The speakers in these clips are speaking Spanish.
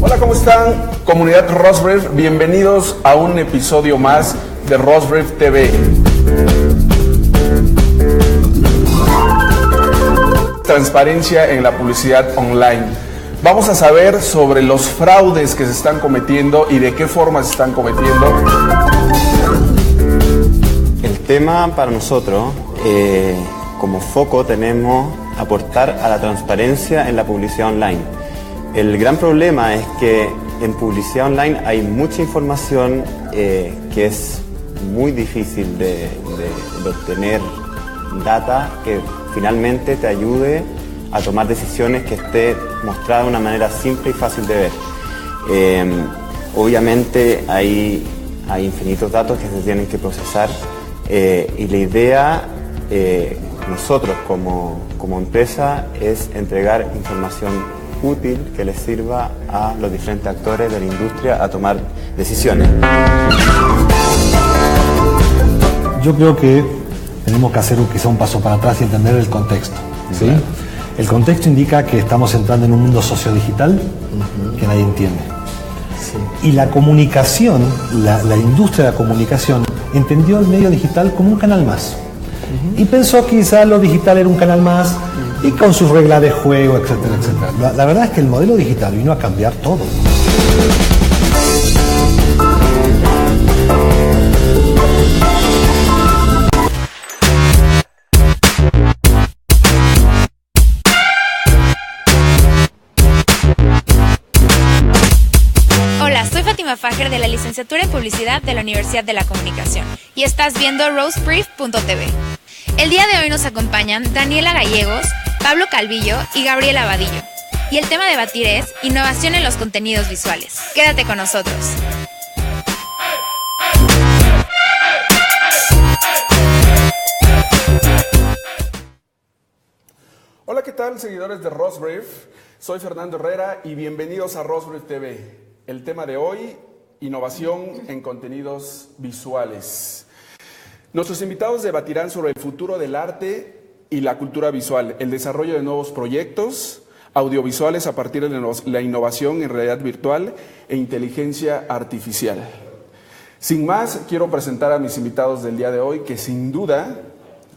Hola, ¿cómo están? Comunidad Rosbrief, bienvenidos a un episodio más de Rosbrief TV. Transparencia en la publicidad online. Vamos a saber sobre los fraudes que se están cometiendo y de qué forma se están cometiendo. El tema para nosotros, como foco, tenemos aportar a la transparencia en la publicidad online. El gran problema es que en publicidad online hay mucha información que es muy difícil de obtener data que finalmente te ayude a tomar decisiones que esté mostrada de una manera simple y fácil de ver. Obviamente hay infinitos datos que se tienen que procesar y la idea, nosotros como empresa, es entregar información útil que les sirva a los diferentes actores de la industria a tomar decisiones. Yo creo que tenemos que hacer quizá un paso para atrás y entender el contexto, ¿sí? Claro. El contexto indica que estamos entrando en un mundo sociodigital que nadie entiende. Sí. Y la comunicación, la industria de la comunicación, entendió el medio digital como un canal más. Y pensó que quizá lo digital era un canal más y con sus reglas de juego, etcétera, etcétera. La verdad es que el modelo digital vino a cambiar todo. Hola, soy Fátima Fajer de la Licenciatura en Publicidad de la Universidad de la Comunicación y estás viendo Rosebrief.tv. El día de hoy nos acompañan Daniela Gallegos, Pablo Calvillo y Gabriela Vadillo. Y el tema a debatir es innovación en los contenidos visuales. Quédate con nosotros. Hola, ¿qué tal, seguidores de Rosbrief? Soy Fernando Herrera y bienvenidos a Rosbrief TV. El tema de hoy, innovación en contenidos visuales. Nuestros invitados debatirán sobre el futuro del arte y la cultura visual, el desarrollo de nuevos proyectos audiovisuales a partir de la innovación en realidad virtual e inteligencia artificial. Sin más, quiero presentar a mis invitados del día de hoy, que sin duda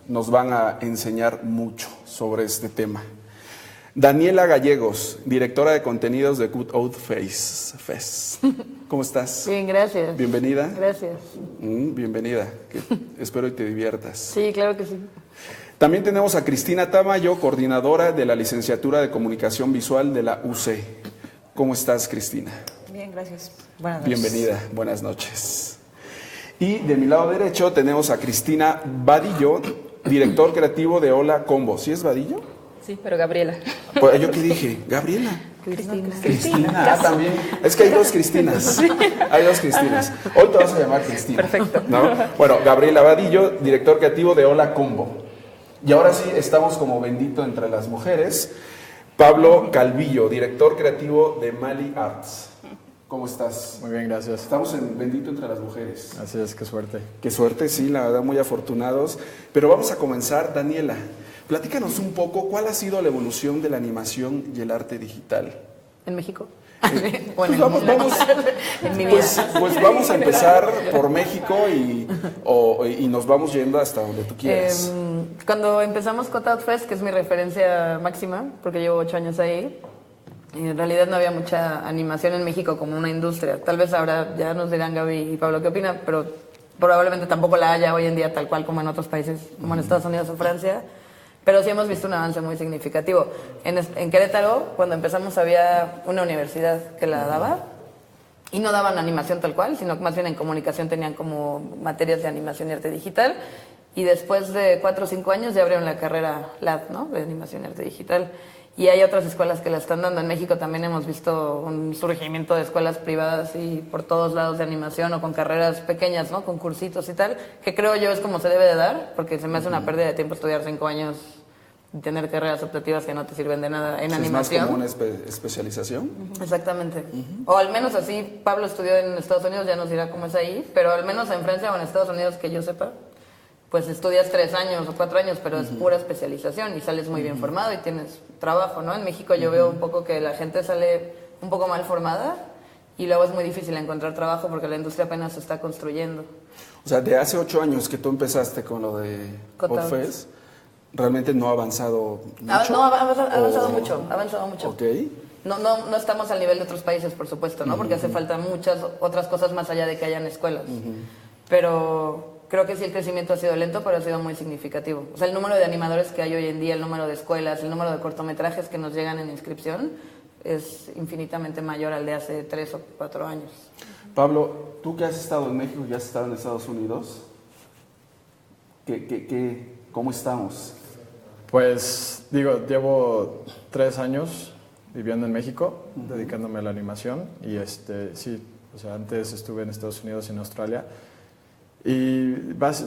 nos van a enseñar mucho sobre este tema. Daniela Gallegos, directora de contenidos de Good Old Fest. ¿Cómo estás? Bien, gracias. Bienvenida. Gracias. Bienvenida. Espero y te diviertas. Sí, claro que sí. También tenemos a Cristina Tamayo, coordinadora de la licenciatura de Comunicación Visual de la UC. ¿Cómo estás, Cristina? Bien, gracias. Buenas noches. Bienvenida. Buenas noches. Y de mi lado derecho tenemos a Cristina Vadillo, director creativo de Hola Combo. ¿Sí es Vadillo? Sí, pero Gabriela. Pues, ¿yo qué dije? ¿Gabriela? Cristina. También. Es que hay dos Cristinas. Sí. Hay dos Cristinas. Hoy te vas a llamar Cristina. Perfecto. ¿No? Bueno, Gabriela Vadillo, director creativo de Hola Combo. Y ahora sí, estamos como bendito entre las mujeres. Pablo Calvillo, director creativo de Mali Arts. ¿Cómo estás? Muy bien, gracias. Estamos en bendito entre las mujeres. Así es, qué suerte. Qué suerte, sí, la verdad, muy afortunados. Pero vamos a comenzar, Daniela. Platícanos un poco, ¿cuál ha sido la evolución de la animación y el arte digital? ¿En México? Bueno, pues vamos a empezar por México y nos vamos yendo hasta donde tú quieras. Cuando empezamos Cut Out Fest, que es mi referencia máxima, porque llevo 8 años ahí, en realidad no había mucha animación en México como una industria. Tal vez ahora ya nos dirán Gaby y Pablo qué opinan, pero probablemente tampoco la haya hoy en día tal cual como en otros países, como en Estados Unidos o Francia. Pero sí hemos visto un avance muy significativo. En Querétaro, cuando empezamos, había una universidad que la daba y no daban animación tal cual, sino que más bien en comunicación tenían como materias de animación y arte digital. Y después de 4 o 5 años ya abrieron la carrera LAD, ¿no?, de animación y arte digital. Y hay otras escuelas que la están dando. En México también hemos visto un surgimiento de escuelas privadas y por todos lados de animación o con carreras pequeñas, ¿no?, con cursitos y tal, que creo yo es como se debe de dar, porque se me hace una pérdida de tiempo estudiar 5 años y tener carreras optativas que no te sirven de nada en animación. ¿Es más como una especialización? Exactamente. O al menos así, Pablo estudió en Estados Unidos, ya nos dirá cómo es ahí, pero al menos en Francia o en Estados Unidos, que yo sepa, pues estudias 3 años o 4 años, pero es pura especialización y sales muy bien formado y tienes trabajo, ¿no? En México yo veo un poco que la gente sale un poco mal formada y luego es muy difícil encontrar trabajo porque la industria apenas se está construyendo. O sea, de hace 8 años que tú empezaste con lo de Cotfest, realmente no ha avanzado mucho. No, ha avanzado mucho, ha avanzado mucho. Ok. No estamos al nivel de otros países, por supuesto, ¿no? Porque hace falta muchas otras cosas más allá de que hayan escuelas. Pero creo que sí el crecimiento ha sido lento, pero ha sido muy significativo. O sea, el número de animadores que hay hoy en día, el número de escuelas, el número de cortometrajes que nos llegan en inscripción es infinitamente mayor al de hace 3 o 4 años. Pablo, tú que has estado en México y has estado en Estados Unidos, ¿cómo estamos? Pues digo, llevo 3 años viviendo en México, dedicándome a la animación y sí, o sea, antes estuve en Estados Unidos y en Australia y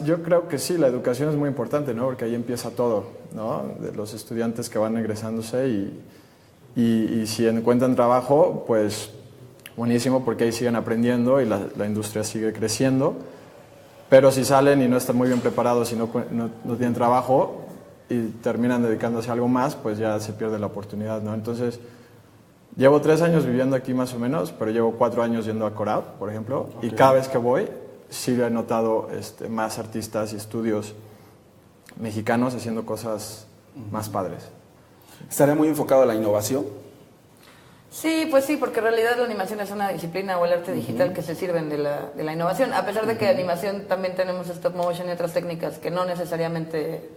yo creo que sí, la educación es muy importante, ¿no? Porque ahí empieza todo, ¿no? De los estudiantes que van egresándose y si encuentran trabajo, pues buenísimo porque ahí siguen aprendiendo y la industria sigue creciendo, pero si salen y no están muy bien preparados y no tienen trabajo y terminan dedicándose a algo más, pues ya se pierde la oportunidad, ¿no? Entonces, llevo 3 años viviendo aquí más o menos, pero llevo 4 años yendo a Corab, por ejemplo, y cada vez que voy, sí he notado más artistas y estudios mexicanos haciendo cosas más padres. ¿Estaría muy enfocado a la innovación? Sí, pues sí, porque en realidad la animación es una disciplina o el arte digital que se sirven de la innovación, a pesar de que animación también tenemos stop motion y otras técnicas que no necesariamente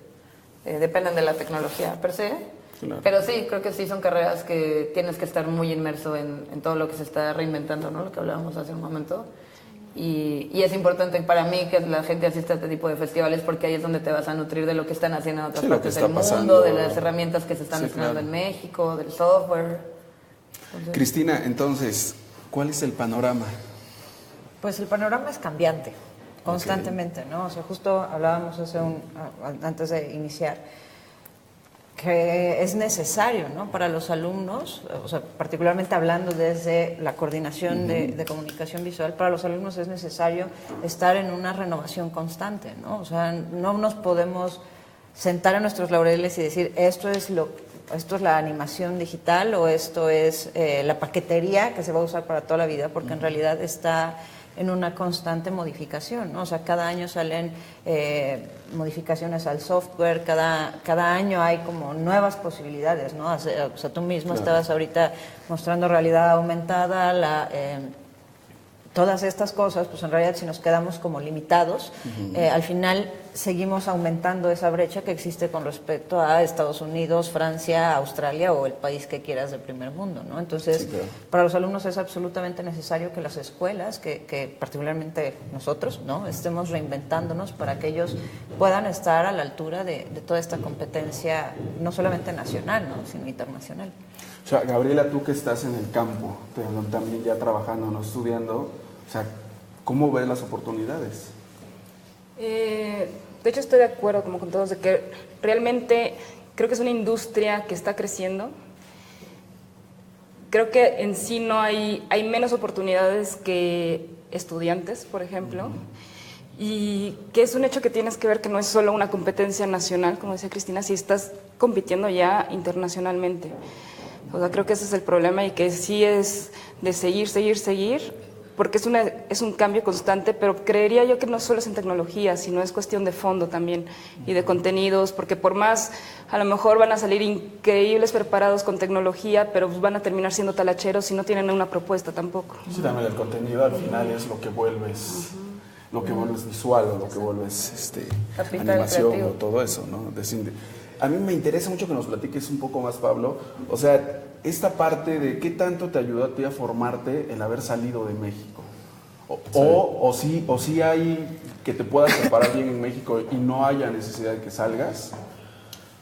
dependen de la tecnología per se, claro. Pero sí, creo que sí son carreras que tienes que estar muy inmerso en todo lo que se está reinventando, ¿no? Lo que hablábamos hace un momento. Y es importante para mí que la gente asista a este tipo de festivales porque ahí es donde te vas a nutrir de lo que están haciendo en otras partes del mundo, de las herramientas que se están estrenando en México, del software. Entonces, Cristina, entonces, ¿cuál es el panorama? Pues el panorama es cambiante, constantemente, ¿no? O sea, justo hablábamos antes de iniciar, que es necesario, ¿no? Para los alumnos, o sea, particularmente hablando desde la coordinación de comunicación visual, para los alumnos es necesario estar en una renovación constante, ¿no? O sea, no nos podemos sentar en nuestros laureles y decir, esto es la animación digital o esto es la paquetería que se va a usar para toda la vida, porque en realidad está en una constante modificación, ¿no? O sea, cada año salen modificaciones al software, cada año hay como nuevas posibilidades, ¿no? O sea, tú mismo estabas ahorita mostrando realidad aumentada, todas estas cosas, pues en realidad si nos quedamos como limitados, al final seguimos aumentando esa brecha que existe con respecto a Estados Unidos, Francia, Australia o el país que quieras del primer mundo, ¿no? Entonces, para los alumnos es absolutamente necesario que las escuelas, que particularmente nosotros, ¿no? Estemos reinventándonos para que ellos puedan estar a la altura de toda esta competencia, no solamente nacional, ¿no? Sino internacional. O sea, Gabriela, tú que estás en el campo, también ya trabajando, no estudiando, o sea, ¿cómo ves las oportunidades? De hecho, estoy de acuerdo como con todos de que realmente creo que es una industria que está creciendo. Creo que en sí no hay menos oportunidades que estudiantes, por ejemplo, y que es un hecho que tienes que ver que no es solo una competencia nacional, como decía Cristina, si estás compitiendo ya internacionalmente. O sea, creo que ese es el problema y que sí es de seguir, porque es un cambio constante, pero creería yo que no solo es en tecnología, sino es cuestión de fondo también y de contenidos, porque por más, a lo mejor van a salir increíbles preparados con tecnología, pero van a terminar siendo talacheros si no tienen una propuesta tampoco. Sí, también el contenido al final es lo que vuelves, lo que vuelves visual, o lo que vuelves animación creativo, o todo eso, ¿no? A mí me interesa mucho que nos platiques un poco más, Pablo, o sea, esta parte de qué tanto te ayudó a ti a formarte el haber salido de México. O sí hay que te puedas preparar bien en México y no haya necesidad de que salgas.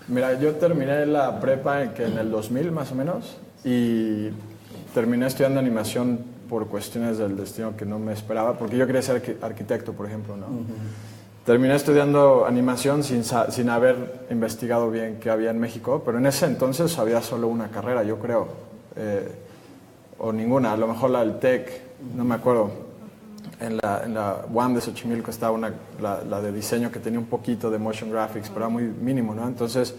Mira, yo terminé la prepa en el 2000 más o menos y terminé estudiando animación por cuestiones del destino que no me esperaba, porque yo quería ser arquitecto, por ejemplo, ¿no? Terminé estudiando animación sin haber investigado bien qué había en México, pero en ese entonces había solo una carrera, yo creo, o ninguna, a lo mejor la del TEC, no me acuerdo. en la UAM de Xochimilco estaba la de diseño que tenía un poquito de motion graphics, pero era muy mínimo, ¿no? Entonces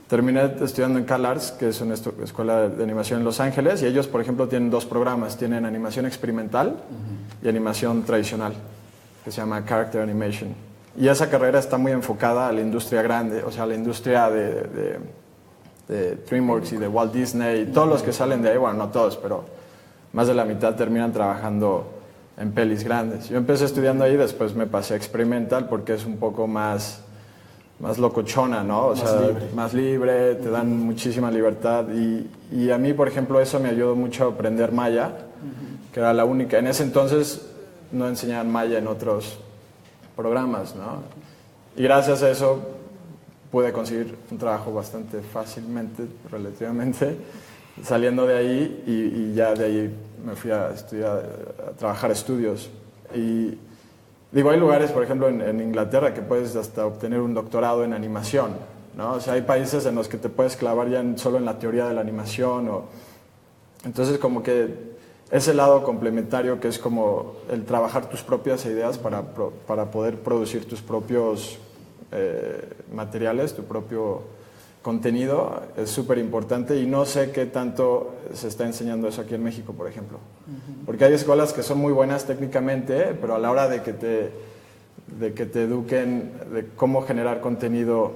terminé estudiando en CalArts, que es una escuela de animación en Los Ángeles, y ellos, por ejemplo, tienen 2 programas. Tienen animación experimental y animación tradicional, que se llama Character Animation. Y esa carrera está muy enfocada a la industria grande, o sea, a la industria de DreamWorks y de Walt Disney, y todos los que salen de ahí, bueno, no todos, pero más de la mitad terminan trabajando en pelis grandes. Yo empecé estudiando ahí, después me pasé a experimental porque es un poco más locochona, ¿no? O sea, más libre, te dan muchísima libertad. Y a mí, por ejemplo, eso me ayudó mucho a aprender Maya, que era la única. En ese entonces no enseñaban Maya en otros programas, ¿no? Y gracias a eso pude conseguir un trabajo bastante fácilmente, relativamente, saliendo de ahí, y ya de ahí me fui a estudiar, a trabajar estudios. Y digo, hay lugares, por ejemplo, en Inglaterra que puedes hasta obtener un doctorado en animación, ¿no? O sea, hay países en los que te puedes clavar ya solo en la teoría de la animación. Entonces, como que ese lado complementario que es como el trabajar tus propias ideas para poder producir tus propios materiales, tu propio contenido, es súper importante, y no sé qué tanto se está enseñando eso aquí en México, por ejemplo. Porque hay escuelas que son muy buenas técnicamente, pero a la hora de que te eduquen de cómo generar contenido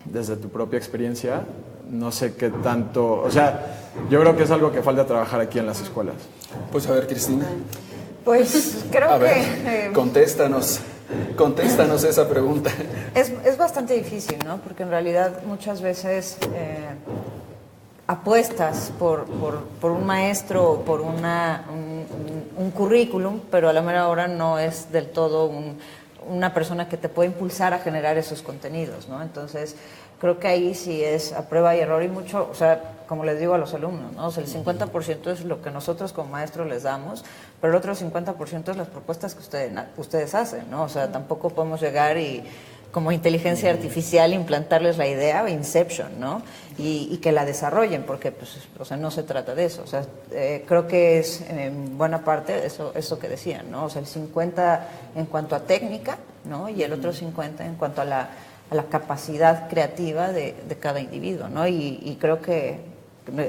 desde tu propia experiencia, no sé qué tanto... O sea, yo creo que es algo que falta trabajar aquí en las escuelas. Pues a ver, Cristina. Pues creo A ver, que... Contéstanos esa pregunta. Es bastante difícil, ¿no? Porque en realidad muchas veces apuestas por un maestro o por un currículum, pero a la mera hora no es del todo una persona que te puede impulsar a generar esos contenidos, ¿no? Entonces, creo que ahí sí es a prueba y error, y mucho, o sea, como les digo a los alumnos, ¿no? O sea, el 50% es lo que nosotros como maestros les damos, pero el otro 50% es las propuestas que ustedes hacen, ¿no? O sea, tampoco podemos llegar y como inteligencia artificial implantarles la idea o Inception, ¿no? Y que la desarrollen, porque pues, o sea, no se trata de eso. O sea, creo que es en buena parte eso que decían, ¿no? O sea, el 50 en cuanto a técnica, ¿no? Y el otro 50 en cuanto a la capacidad creativa de cada individuo, ¿no? Y creo que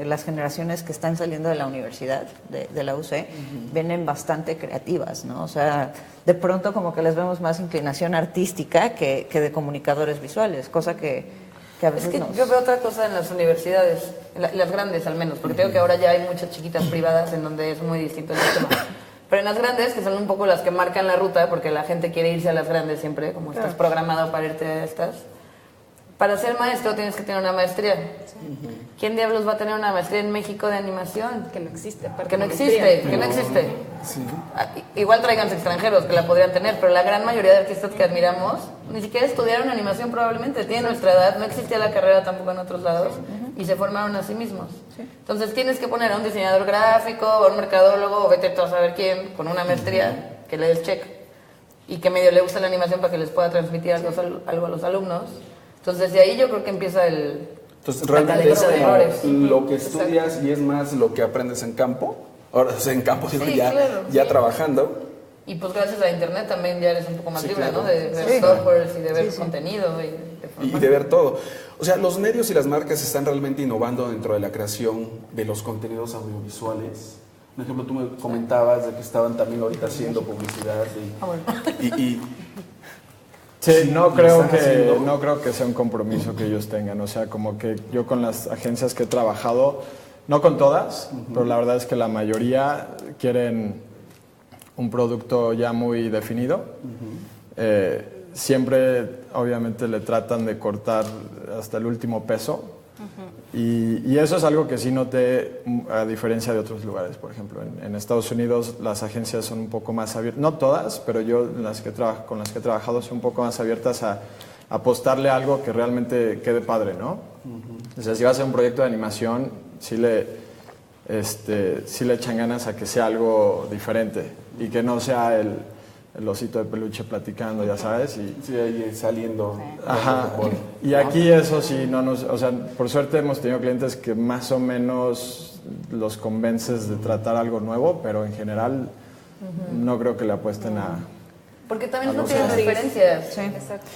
las generaciones que están saliendo de la universidad, de la UC, vienen bastante creativas, ¿no? O sea, de pronto como que les vemos más inclinación artística que de comunicadores visuales, cosa que a veces yo veo otra cosa en las universidades, las grandes al menos, porque tengo que ahora ya hay muchas chiquitas privadas en donde es muy distinto el sistema. Pero en las grandes, que son un poco las que marcan la ruta, porque la gente quiere irse a las grandes siempre, como estás programado para irte a estas. Para ser maestro tienes que tener una maestría. ¿Quién diablos va a tener una maestría en México de animación? Que no existe. Que no existe. Sí. Igual tráiganse extranjeros que la podrían tener, pero la gran mayoría de artistas que admiramos ni siquiera estudiaron animación probablemente, tienen nuestra edad, no existía la carrera tampoco en otros lados, y se formaron a sí mismos. Entonces tienes que poner a un diseñador gráfico, o a un mercadólogo, o vete tú a saber quién, con una maestría, que le des check, y que medio le guste la animación para que les pueda transmitir algo a los alumnos. Entonces de ahí yo creo que empieza Entonces realmente es como lo que estudias y es más lo que aprendes en campo. Ahora, o sea, en campo digo, ya trabajando. Y pues gracias a internet también ya eres un poco más libre, claro. ¿no? De ver softwares y de ver contenido y de ver todo. O sea, los medios y las marcas están realmente innovando dentro de la creación de los contenidos audiovisuales. Por ejemplo, tú me comentabas de que estaban también ahorita haciendo publicidad Sí, no creo que sea un compromiso que ellos tengan. O sea, como que yo con las agencias que he trabajado, no con todas, pero la verdad es que la mayoría quieren un producto ya muy definido. Siempre, obviamente, le tratan de cortar hasta el último peso. Y eso es algo que sí noté, a diferencia de otros lugares. Por ejemplo, en Estados Unidos las agencias son un poco más abiertas, no todas, pero yo con las que he trabajado son un poco más abiertas a apostarle a algo que realmente quede padre, ¿no? O sea, si vas a hacer un proyecto de animación, sí le echan ganas a que sea algo diferente y que no sea el osito de peluche platicando, ya sabes. Sí, ahí saliendo. Ajá. Y aquí eso sí, o sea, por suerte hemos tenido clientes que más o menos los convences de tratar algo nuevo, pero en general no creo que le apuesten a... Porque también no los tienen años. referencias. Sí. Exacto.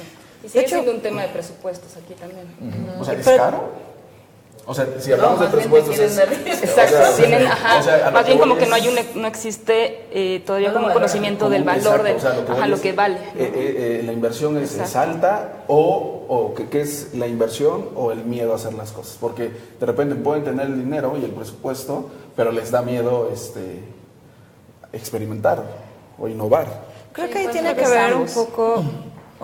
Y sigue siendo un tema de presupuestos aquí también. O sea, ¿es caro? O sea, si hablamos de presupuestos es... Exacto, o sea, tienen, ajá, o sea, a lo más que bien como voy que no es- hay no existe todavía No como lo un conocimiento del Como- valor exacto, o sea, de voy lo es, que vale. la inversión es Exacto. alta o ¿qué es la inversión o el miedo a hacer las cosas? Porque de repente pueden tener el dinero y el presupuesto, pero les da miedo experimentar o innovar. Creo Sí, que ahí pues, tiene creo que que ver un estamos. poco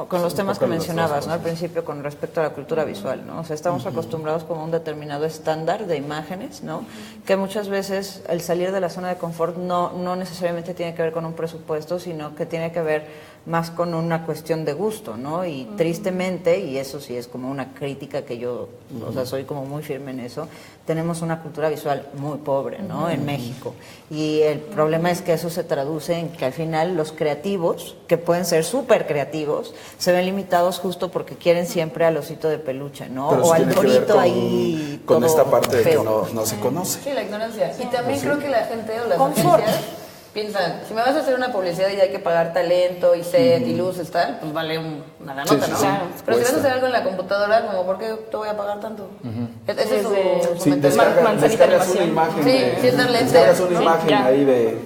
con los temas que poco las dos mencionabas, ¿no? Al cosas. principio con respecto a la cultura visual, ¿no? O sea, estamos acostumbrados como a un determinado estándar de imágenes, ¿no? Que muchas veces el salir de la zona de confort no necesariamente tiene que ver con un presupuesto, sino que tiene que ver más con una cuestión de gusto, ¿no? Y tristemente, y eso sí es como una crítica que yo, o sea, soy como muy firme en eso, tenemos una cultura visual muy pobre, ¿no? En México. Y el problema es que eso se traduce en que al final los creativos, que pueden ser súper creativos, se ven limitados justo porque quieren siempre al osito de peluche, ¿no? Pero O eso al tiene que ver dorito ahí con todo esta parte de que feo. no se conoce. Sí, la ignorancia. Y también creo que la gente o las Confort. agencias piensan, si me vas a hacer una publicidad y hay que pagar talento y set y luces, tal, pues vale una la nota, Sí, ¿no? sí, Pero si vas a cuesta. hacer algo en la computadora, como, ¿por qué te voy a pagar tanto? Ese es su Sí, mentalidad. manzanita descargas una animación. imagen, Sí, sí, es darle descargas enter, una ¿no? imagen Ya. ahí de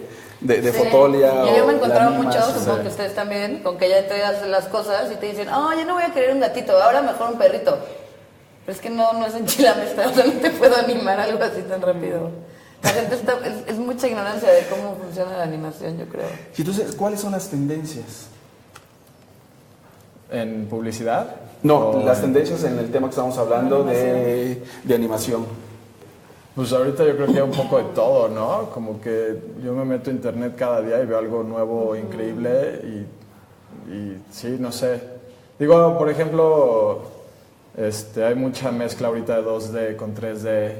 Sí. Fotolia. Y yo me o encontraba la mucho, animas, supongo que ustedes también, con que ya te haces las cosas y te dicen, oh, yo no voy a querer un gatito, ahora mejor un perrito. Pero es que no es enchilamesta, o sea, no te puedo animar algo así tan rápido. La gente es mucha ignorancia de cómo funciona la animación, yo creo. Y entonces, ¿cuáles son las tendencias? ¿En publicidad? No, ¿O las en- tendencias en el tema que estamos hablando de animación. Pues ahorita yo creo que hay un poco de todo, ¿no? Como que yo me meto a internet cada día y veo algo nuevo, increíble y sí, no sé. Digo, por ejemplo, hay mucha mezcla ahorita de 2D con 3D,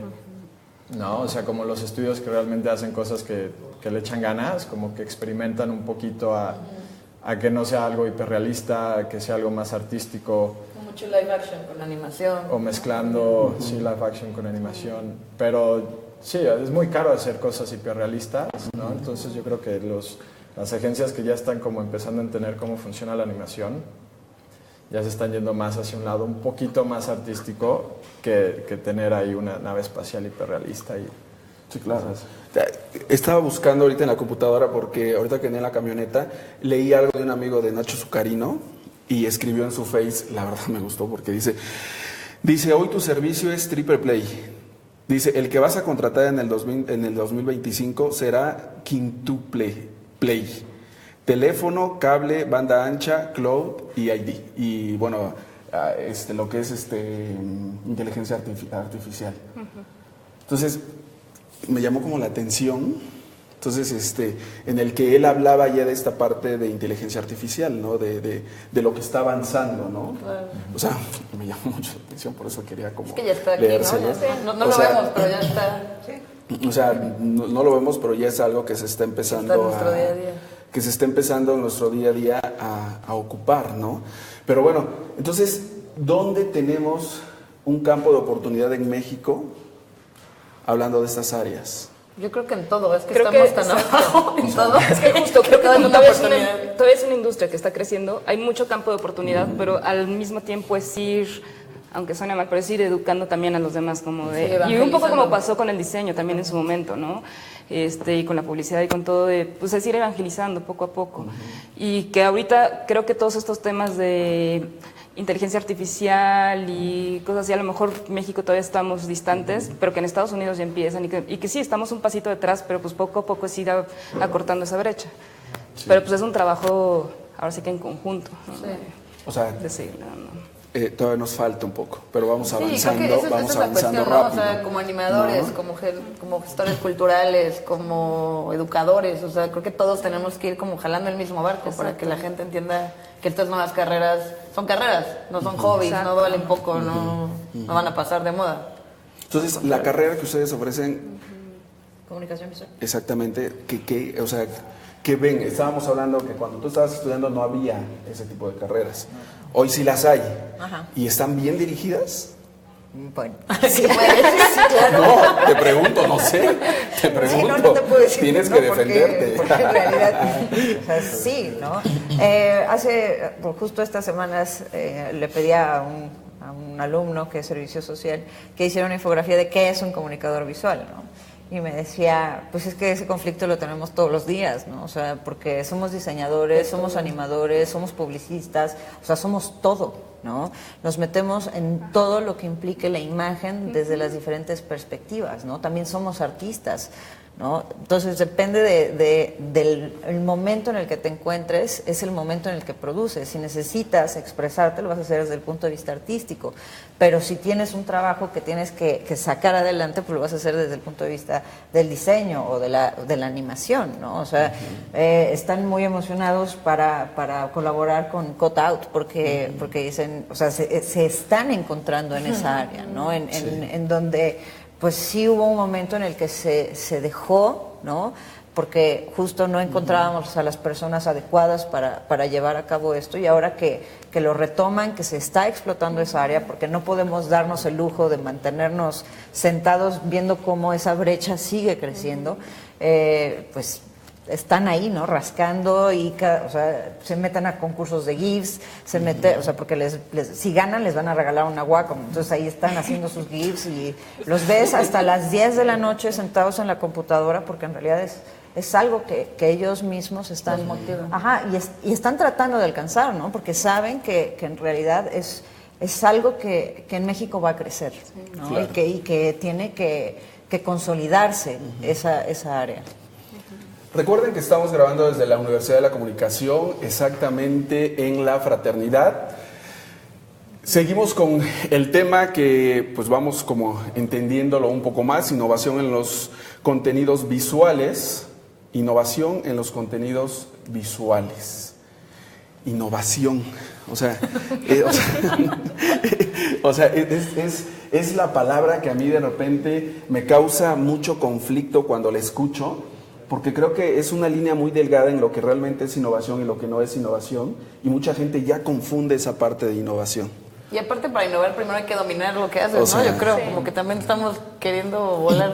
¿no? O sea, como los estudios que realmente hacen cosas que le echan ganas, como que experimentan un poquito a que no sea algo hiperrealista, a que sea algo más artístico. Mucho live action con animación. O mezclando, sí, live action con animación. Pero sí, es muy caro hacer cosas hiperrealistas, ¿no? Entonces yo creo que las agencias que ya están como empezando a entender cómo funciona la animación, ya se están yendo más hacia un lado un poquito más artístico que tener ahí una nave espacial hiperrealista. Sí, claro. Estaba buscando ahorita en la computadora porque ahorita que venía en la camioneta leí algo de un amigo de Nacho Zucarino y escribió en su Face, la verdad me gustó porque dice, hoy tu servicio es triple play. Dice, el que vas a contratar en el 2025 será quintuple play. Teléfono, cable, banda ancha, cloud y ID. Y bueno, lo que es inteligencia artificial. Entonces, me llamó como la atención. Entonces, en el que él hablaba ya de esta parte de inteligencia artificial, ¿no? De lo que está avanzando, ¿no? Claro. O sea, me llamó mucho la atención, por eso quería como Es que ya está aquí, ¿no? leérselo. Ya sé. No O lo sea, vemos, pero ya está. O sea, no lo vemos, pero ya es algo que se está empezando Está en nuestro día a día. que se está empezando en nuestro día a día a ocupar, ¿no? Pero bueno, entonces, ¿dónde tenemos un campo de oportunidad en México hablando de estas áreas? Yo creo que en todo, es que Creo estamos que- tan exacto. abajo en todo. Es que justo creo que Hay como mucha todavía oportunidad. todavía es una industria que está creciendo, hay mucho campo de oportunidad, pero al mismo tiempo es ir, aunque suene mal, pero es ir educando también a los demás, como Sí, de, y un poco evangelizando. como pasó con el diseño también en su momento, ¿no? Y con la publicidad y con todo, pues es ir evangelizando poco a poco. Y que ahorita creo que todos estos temas de inteligencia artificial y cosas así, a lo mejor México todavía estamos distantes, pero que en Estados Unidos ya empiezan y que sí, estamos un pasito detrás, pero pues poco a poco es ir acortando esa brecha. Pero pues es un trabajo, ahora sí que en conjunto, ¿no? Sí. O sea, De seguir, no. todavía nos falta un poco, pero vamos Sí, creo avanzando, que esa vamos es la avanzando cuestión, ¿no? rápido. O sea, como animadores, ¿no? como gestores culturales, como educadores, o sea, creo que todos tenemos que ir como jalando el mismo barco para que la gente entienda que estas nuevas carreras son carreras, no son hobbies, Exacto. no valen poco, no van a pasar de moda. Entonces, la carrera que ustedes ofrecen, Comunicación visual. exactamente, o sea, ¿qué ven? Estábamos hablando que cuando tú estabas estudiando no había ese tipo de carreras. Hoy sí las hay. Ajá. ¿Y están bien dirigidas? Bueno, sí puedes, sí, claro. No, te pregunto, no sé. Te pregunto. Sí, no te puedo decir Tienes no, que defenderte. Porque en realidad, o sea, sí, ¿no? Justo estas semanas le pedí a un alumno que es servicio social que hiciera una infografía de qué es un comunicador visual, ¿no? Y me decía, pues es que ese conflicto lo tenemos todos los días, ¿no? O sea, porque somos diseñadores, somos animadores, somos publicistas, o sea, somos todo, ¿no? Nos metemos en todo lo que implique la imagen desde las diferentes perspectivas, ¿no? También somos artistas, ¿no? Entonces depende del momento en el que te encuentres, es el momento en el que produces. Si necesitas expresarte, lo vas a hacer desde el punto de vista artístico, pero si tienes un trabajo que tienes que sacar adelante, pues lo vas a hacer desde el punto de vista del diseño o de la animación, ¿no? O sea, están muy emocionados para colaborar con Cutout porque dicen, o sea, se están encontrando en esa área, ¿no? En donde pues sí hubo un momento en el que se dejó, ¿no? Porque justo no encontrábamos a las personas adecuadas para llevar a cabo esto, y ahora que lo retoman, que se está explotando esa área, porque no podemos darnos el lujo de mantenernos sentados viendo cómo esa brecha sigue creciendo, pues están ahí, ¿no? Rascando y, o sea, se meten a concursos de GIFs, o sea, porque si ganan les van a regalar una Wacom, entonces ahí están haciendo sus GIFs y los ves hasta las 10 de la noche sentados en la computadora, porque en realidad es algo que ellos mismos están motivando. Ajá, y están tratando de alcanzar, ¿no? Porque saben que en realidad es algo que en México va a crecer, ¿no? Claro. Y que tiene que consolidarse esa área. Recuerden que estamos grabando desde la Universidad de la Comunicación, exactamente en La Fraternidad. Seguimos con el tema que pues vamos como entendiéndolo un poco más, innovación en los contenidos visuales. Innovación en los contenidos visuales. Innovación. Es la palabra que a mí de repente me causa mucho conflicto cuando la escucho, porque creo que es una línea muy delgada en lo que realmente es innovación y lo que no es innovación, y mucha gente ya confunde esa parte de innovación. Y aparte, para innovar primero hay que dominar lo que haces, ¿no? Yo creo, como que también estamos queriendo volar.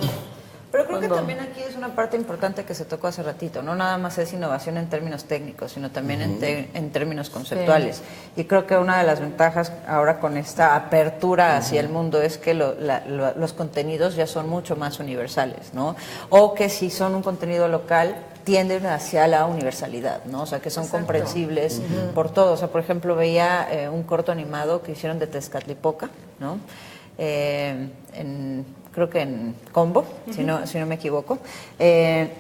Pero creo que también aquí es una parte importante que se tocó hace ratito, no nada más es innovación en términos técnicos, sino también en términos conceptuales. Sí. Y creo que una de las ventajas ahora con esta apertura hacia el mundo es que los contenidos ya son mucho más universales, ¿no? O que si son un contenido local, tienden hacia la universalidad, ¿no? O sea, que son comprensibles por todos. O sea, por ejemplo, veía un corto animado que hicieron de Tezcatlipoca, ¿no? Creo que en Combo, si no me equivoco, en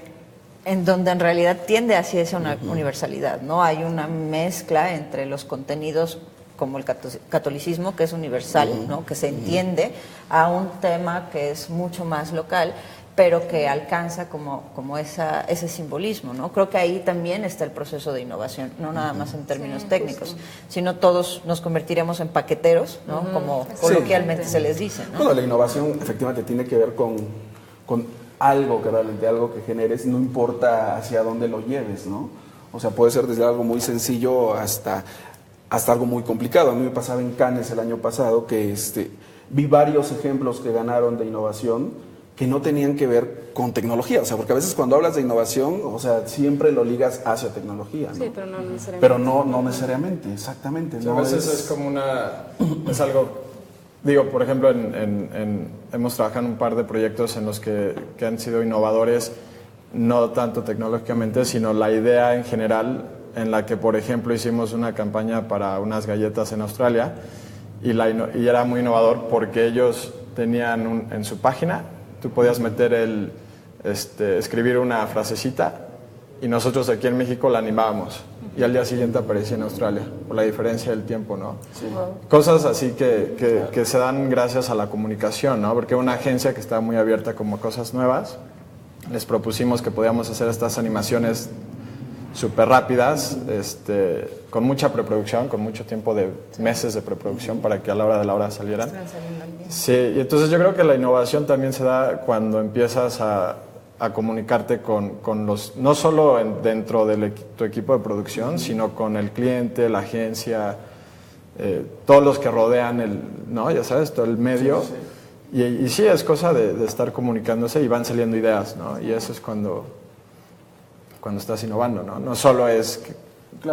donde en realidad tiende hacia esa universalidad, ¿no? Hay una mezcla entre los contenidos como el catolicismo, que es universal, ¿no? Que se entiende, a un tema que es mucho más local, pero que alcanza como ese simbolismo, ¿no? Creo que ahí también está el proceso de innovación, no nada más en términos técnicos, sino todos nos convertiremos en paqueteros, ¿no? Como coloquialmente se les dice, ¿no? Bueno, la innovación efectivamente tiene que ver con algo que realmente, algo que generes, no importa hacia dónde lo lleves, ¿no? O sea, puede ser desde algo muy sencillo hasta algo muy complicado. A mí me pasaba en Cannes el año pasado que vi varios ejemplos que ganaron de innovación que no tenían que ver con tecnología, o sea, porque a veces cuando hablas de innovación, o sea, siempre lo ligas hacia tecnología, ¿no? Sí, pero no necesariamente. Pero no necesariamente, exactamente. O sea, no a veces es como es algo, digo, por ejemplo, hemos trabajado en un par de proyectos en los que han sido innovadores, no tanto tecnológicamente, sino la idea en general, en la que, por ejemplo, hicimos una campaña para unas galletas en Australia, y era muy innovador porque ellos tenían en su página, tú podías meter escribir una frasecita y nosotros aquí en México la animábamos y al día siguiente aparecía en Australia, por la diferencia del tiempo, ¿no? Sí. Cosas así que se dan gracias a la comunicación, ¿no? Porque una agencia que está muy abierta como cosas nuevas, les propusimos que podíamos hacer estas animaciones súper rápidas, con mucha preproducción, con mucho tiempo de meses de preproducción para que a la hora de la hora salieran. Sí, y entonces yo creo que la innovación también se da cuando empiezas a comunicarte con los, no solo dentro de tu equipo de producción, sino con el cliente, la agencia, todos los que rodean ¿no? Ya sabes, todo el medio. Sí, sí. Y sí, es cosa de estar comunicándose y van saliendo ideas, ¿no? Y eso es cuando estás innovando, ¿no? No solo es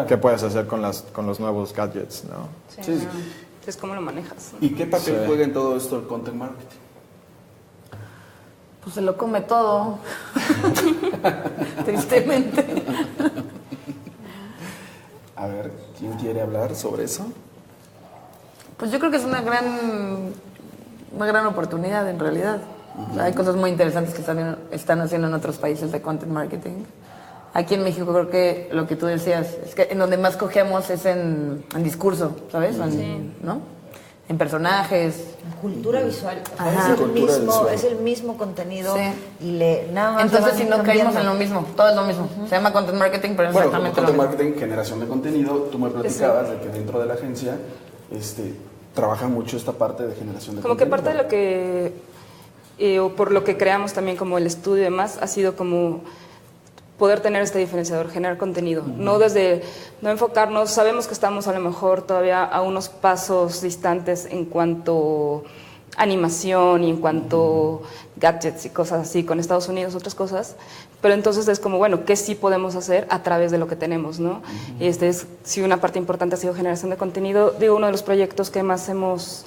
qué puedes hacer con los nuevos gadgets, ¿no? Sí. Es cómo lo manejas, ¿no? ¿Y qué papel juega en todo esto el content marketing? Pues se lo come todo. Tristemente. A ver, ¿quién quiere hablar sobre eso? Pues yo creo que es una gran oportunidad en realidad. O sea, hay cosas muy interesantes que están haciendo en otros países de content marketing. Aquí en México creo que lo que tú decías es que en donde más cojeamos es en discurso, ¿sabes? ¿No? En personajes. Cultura visual. Ajá. Es el mismo contenido. Sí. Y nada más. Entonces, si no caemos en lo mismo, todo es lo mismo. Se llama content marketing, pero es Bueno, exactamente content lo mismo. marketing, generación de contenido, tú me platicabas de que dentro de la agencia trabajan mucho esta parte de generación de Como que contenido. parte de lo que, o por lo que creamos también como el estudio y demás, ha sido como poder tener este diferenciador, generar contenido, no enfocarnos, sabemos que estamos a lo mejor todavía a unos pasos distantes en cuanto animación y en cuanto gadgets y cosas así con Estados Unidos, otras cosas, pero entonces es como, bueno, ¿qué sí podemos hacer a través de lo que tenemos, no? Y sí, una parte importante ha sido generación de contenido. Digo, uno de los proyectos que más hemos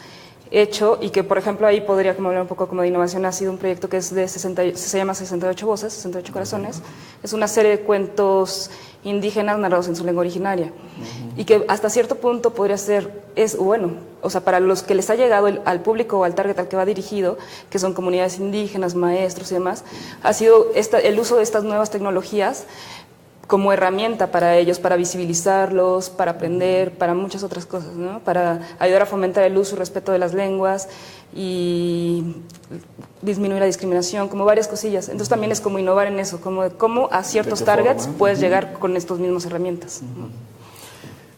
hecho y que, por ejemplo, ahí podría como hablar un poco como de innovación, ha sido un proyecto que es se llama 68 Voces, 68 Corazones. Es una serie de cuentos indígenas narrados en su lengua originaria y que hasta cierto punto podría ser, o sea, para los que les ha llegado al público o al target al que va dirigido, que son comunidades indígenas, maestros y demás, ha sido el uso de estas nuevas tecnologías como herramienta para ellos, para visibilizarlos, para aprender, para muchas otras cosas, ¿no? Para ayudar a fomentar el uso y respeto de las lenguas y disminuir la discriminación, como varias cosillas. Entonces también es como innovar en eso, como cómo a ciertos targets puedes llegar con estas mismas herramientas.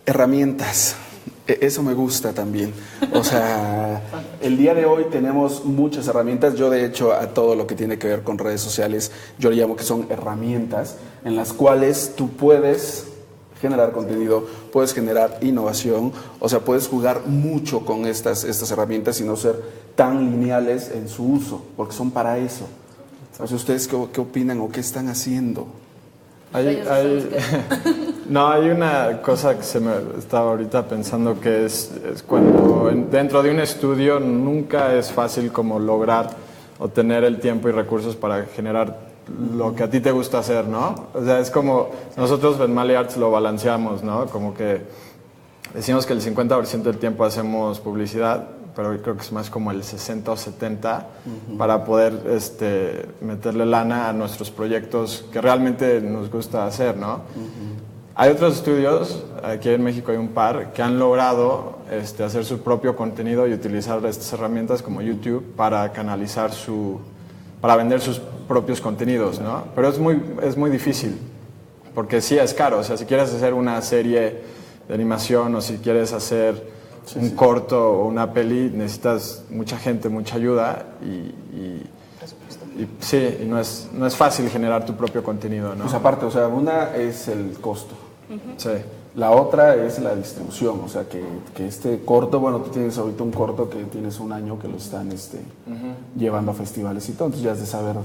Herramientas. Eso me gusta también. O sea, el día de hoy tenemos muchas herramientas. Yo, de hecho, a todo lo que tiene que ver con redes sociales, yo le llamo que son herramientas en las cuales tú puedes generar contenido, puedes generar innovación, o sea, puedes jugar mucho con estas herramientas y no ser tan lineales en su uso, porque son para eso. O sea, ¿ustedes qué opinan o qué están haciendo? No, hay una cosa que se me estaba ahorita pensando que es cuando dentro de un estudio nunca es fácil como lograr o tener el tiempo y recursos para generar lo que a ti te gusta hacer, ¿no? O sea, es como nosotros en Mali Arts lo balanceamos, ¿no? Como que decimos que el 50% del tiempo hacemos publicidad, pero creo que es más como el 60 o 70 para poder meterle lana a nuestros proyectos que realmente nos gusta hacer, ¿no? Hay otros estudios, aquí en México hay un par, que han logrado hacer su propio contenido y utilizar estas herramientas como YouTube para canalizar para vender sus propios contenidos, ¿no? Pero es muy difícil, porque sí es caro. O sea, si quieres hacer una serie de animación o si quieres hacer un corto o una peli, necesitas mucha gente, mucha ayuda y no es fácil generar tu propio contenido, ¿no? Pues aparte, o sea, una es el costo. Sí. La otra es la distribución, o sea, que este corto, bueno, tú tienes ahorita un corto que tienes un año que lo están llevando a festivales y todo, entonces ya has de saber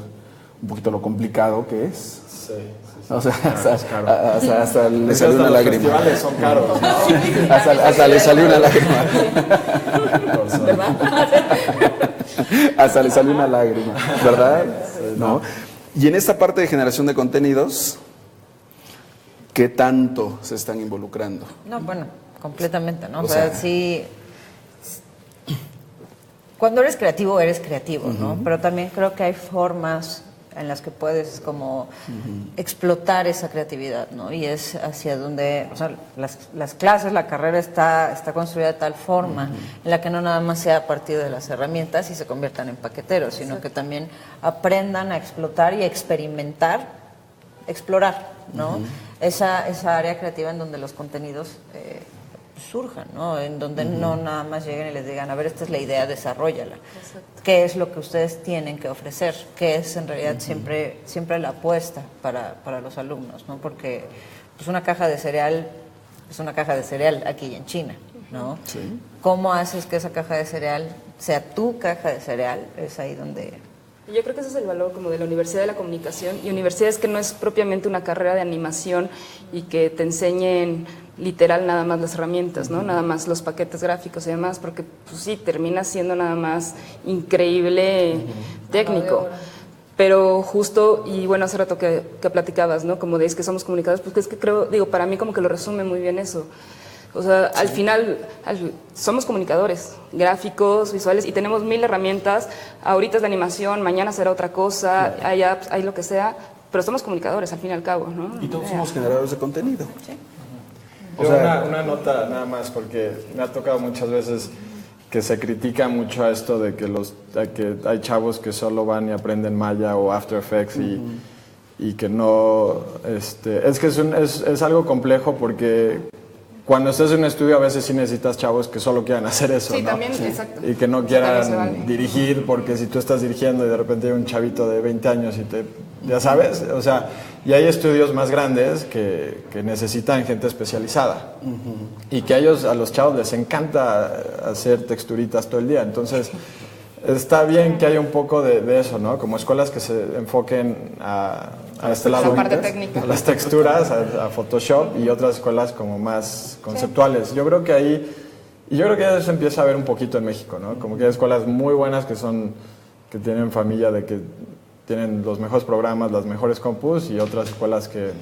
un poquito lo complicado que es. Sí. O sea, hasta le salió una los lágrima. festivales son caros, ¿no? Hasta le salió una lágrima. Hasta le salió una lágrima, ¿verdad? ¿No? Y en esta parte de generación de contenidos, ¿qué tanto se están involucrando? No, bueno, completamente, ¿no? O sea, sí. Cuando eres creativo, ¿no? Pero también creo que hay formas en las que puedes como explotar esa creatividad, ¿no? Y es hacia donde, o sea, las clases, la carrera está construida de tal forma en la que no nada más sea a partir de las herramientas y se conviertan en paqueteros, sino que también aprendan a explotar y a experimentar, explorar, ¿no? Esa área creativa en donde los contenidos surjan, ¿no? En donde no nada más lleguen y les digan, a ver, esta es la idea, desarróllala. Exacto. ¿Qué es lo que ustedes tienen que ofrecer? ¿Qué es en realidad siempre la apuesta para los alumnos, ¿no? Porque pues una caja de cereal es una caja de cereal aquí y en China, ¿no? Sí. ¿Cómo haces que esa caja de cereal sea tu caja de cereal? Es ahí donde... Yo creo que ese es el valor como de la Universidad de la Comunicación, y universidades que no es propiamente una carrera de animación y que te enseñen literal nada más las herramientas, ¿no? Nada más los paquetes gráficos y demás, porque pues sí, termina siendo nada más increíble técnico. Pero justo, y bueno, hace rato que platicabas, ¿no? Como de es que somos comunicadores, pues es que creo, digo, para mí como que lo resume muy bien eso. O sea, al final somos comunicadores, gráficos, visuales, y tenemos 1000 herramientas. Ahorita es la animación, mañana será otra cosa, hay apps, hay lo que sea, pero somos comunicadores al fin y al cabo, ¿no? Y todos somos generadores de contenido. Sí. O sea, una nota nada más, porque me ha tocado muchas veces que se critica mucho a esto de que hay chavos que solo van y aprenden Maya o After Effects y que no... es que es algo complejo porque cuando estás en un estudio a veces sí necesitas chavos que solo quieran hacer eso, Sí, ¿no? también, exacto. Y que no También se quieran vale. dirigir, porque si tú estás dirigiendo y de repente hay un chavito de 20 años y ya sabes, o sea, y hay estudios más grandes que necesitan gente especializada y que a los chavos les encanta hacer texturitas todo el día, entonces está bien que haya un poco de eso, ¿no? Como escuelas que se enfoquen a este lado, La parte técnica. a las texturas, a Photoshop, y otras escuelas como más conceptuales. Yo creo que ya se empieza a ver un poquito en México, ¿no? Como que hay escuelas muy buenas que tienen familia de que tienen los mejores programas, las mejores compus, y otras escuelas que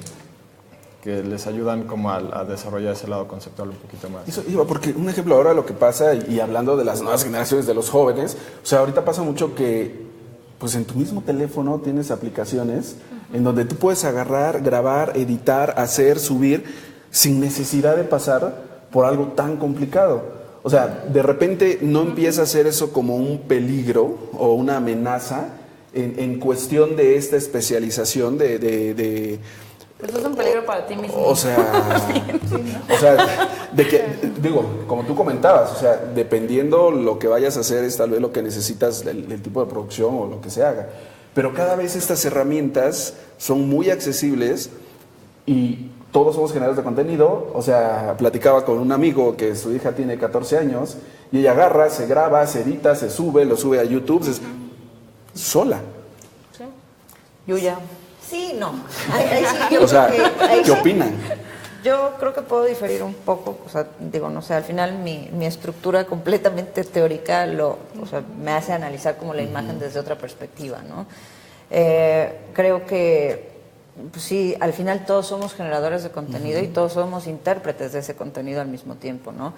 les ayudan como a desarrollar ese lado conceptual un poquito más. Eso iba, porque un ejemplo ahora de lo que pasa, y hablando de las nuevas generaciones, de los jóvenes, o sea, ahorita pasa mucho que pues en tu mismo teléfono tienes aplicaciones en donde tú puedes agarrar, grabar, editar, hacer, subir, sin necesidad de pasar por algo tan complicado. O sea, de repente no empieza a ser eso como un peligro o una amenaza en cuestión de esta especialización de Pero eso es un peligro para ti mismo. o sea, de que, digo, como tú comentabas, o sea, dependiendo lo que vayas a hacer es tal vez lo que necesitas, el tipo de producción o lo que se haga. Pero cada vez estas herramientas son muy accesibles y todos somos generadores de contenido. O sea, platicaba con un amigo que su hija tiene 14 años y ella agarra, se graba, se edita, se sube, lo sube a YouTube, sola. Yuya. Sí, no. Ahí sí, yo O sea, creo que- ahí ¿qué sí. opinan? Yo creo que puedo diferir un poco, o sea, digo, no sé, al final mi estructura completamente teórica me hace analizar como la imagen desde otra perspectiva, ¿no? Creo que, pues sí, al final todos somos generadores de contenido y todos somos intérpretes de ese contenido al mismo tiempo, ¿no?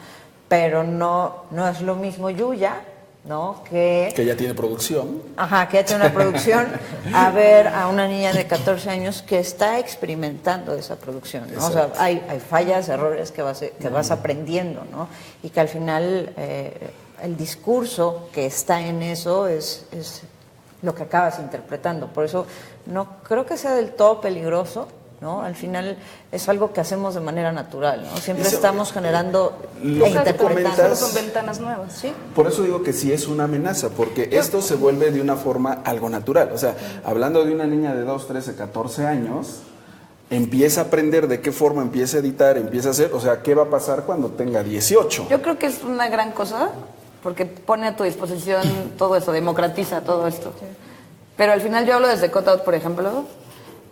Pero no es lo mismo Yuya, ¿no? Que ya tiene producción. Ajá, que ha hecho una producción, a ver a una niña de 14 años que está experimentando esa producción, ¿no? O sea, hay fallas, errores que vas aprendiendo, ¿no? Y que al final el discurso que está en eso es lo que acabas interpretando. Por eso no creo que sea del todo peligroso, ¿no? Al final es algo que hacemos de manera natural, ¿no? Siempre estamos generando Lo e que tú interpretando. comentas- Son ventanas nuevas. ¿Sí? Por eso digo que sí es una amenaza, porque esto se vuelve de una forma algo natural. O sea, hablando de una niña de 2, 13, 14 años, empieza a aprender de qué forma empieza a editar, empieza a hacer, o sea, ¿qué va a pasar cuando tenga 18? Yo creo que es una gran cosa porque pone a tu disposición todo eso, democratiza todo esto. Pero al final yo hablo desde Cutout, por ejemplo,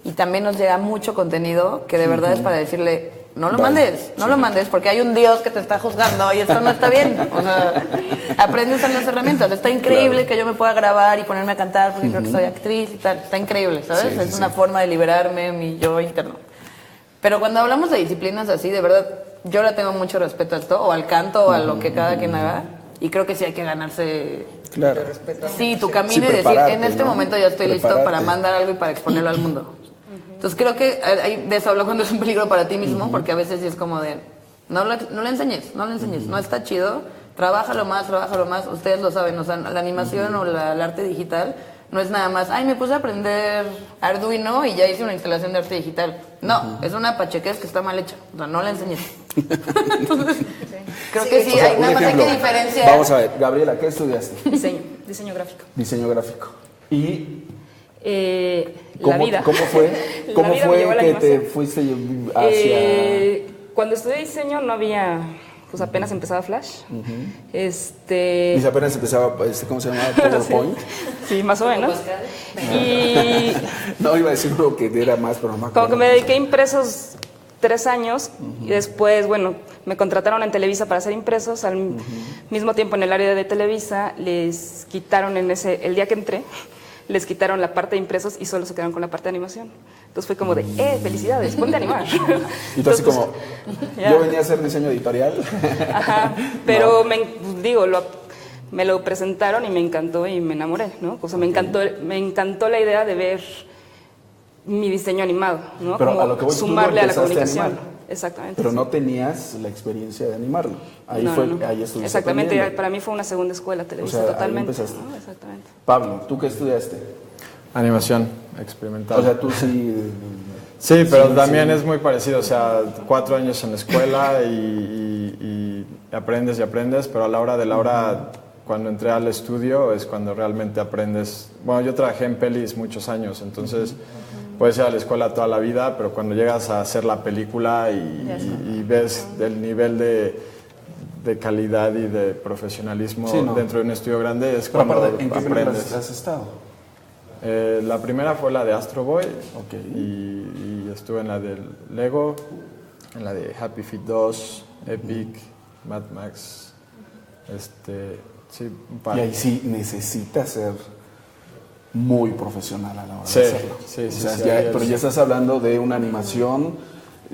y también nos llega mucho contenido que de verdad es para decirle, no lo mandes, porque hay un Dios que te está juzgando y esto no está bien. O sea, aprende a usar las herramientas. Está increíble que yo me pueda grabar y ponerme a cantar porque creo que soy actriz y tal. Está increíble, ¿sabes? Es una forma de liberarme, mi yo interno. Pero cuando hablamos de disciplinas así, de verdad, yo le tengo mucho respeto a esto, o al canto, o a lo que cada quien haga. Y creo que sí hay que ganarse Claro. sí, tu camino Sí, y decir, prepararte, en este ¿no? momento ya estoy listo Prepararte. para mandar algo y para exponerlo al mundo. Entonces creo que de eso hablo cuando es un peligro para ti mismo, porque a veces sí es como de, no le enseñes, no está chido, trabájalo más, ustedes lo saben, o sea, la animación o el arte digital no es nada más, ay, me puse a aprender Arduino y ya hice una instalación de arte digital. No, es una pachequez que está mal hecha, o sea, no la enseñes. Entonces, creo que sí, O sea, hay, un nada más hay ejemplo. que diferenciar. Vamos a ver, Gabriela, ¿qué estudiaste? Diseño gráfico. Diseño gráfico. ¿Y La vida. ¿Cómo fue? La ¿Cómo vida me llevó fue a la que te animación. fuiste hacia...? Cuando estudié diseño no había pues apenas empezaba Flash. Y si apenas empezaba, ¿cómo se llamaba? PowerPoint. Sí, más o menos. Y No, iba a decir uno que era más, pero no me acuerdo. como que me dediqué a impresos 3 años y después, bueno, me contrataron en Televisa para hacer impresos. Al mismo tiempo en el área de Televisa les quitaron el día que entré, les quitaron la parte de impresos y solo se quedaron con la parte de animación. Entonces fue como de, felicidades, ponte a animar. Y tú así como, ya. yo venía a hacer diseño editorial. Ajá, pero me lo presentaron y me encantó y me enamoré, ¿no? O sea, me encantó la idea de ver mi diseño animado, ¿no? Pero como a lo que voy, sumarle a la tú lo empezaste a comunicación. animar. Exactamente. Pero sí. no tenías la experiencia de animarlo. Ahí No, fue, no. ahí estuviste Exactamente, aprendiendo. para mí fue una segunda escuela, Televisa, O sea, ahí totalmente. empezaste. ¿no? Exactamente. Pablo, ¿tú qué estudiaste? Animación experimental. O sea, tú sí... Sí, pero Sí, también sí. es muy parecido, o sea, 4 años en la escuela y aprendes y aprendes, pero a la hora de la hora, cuando entré al estudio, es cuando realmente aprendes. Bueno, yo trabajé en pelis muchos años, entonces puedes ir a la escuela toda la vida, pero cuando llegas a hacer la película y ves el nivel de calidad y de profesionalismo Sí, ¿no? dentro de un estudio grande, es Pero cuando aparte, ¿en qué aprendes. películas has estado? La primera fue la de Astro Boy Ok. y estuve en la de Lego, en la de Happy Feet 2, Epic, Mad Max, sí, un par. Y ahí sí necesitas ser muy profesional a la hora Sí, de hacerlo. sí, O sí, sea, sí, ya- ahí pero es- ya estás hablando de una animación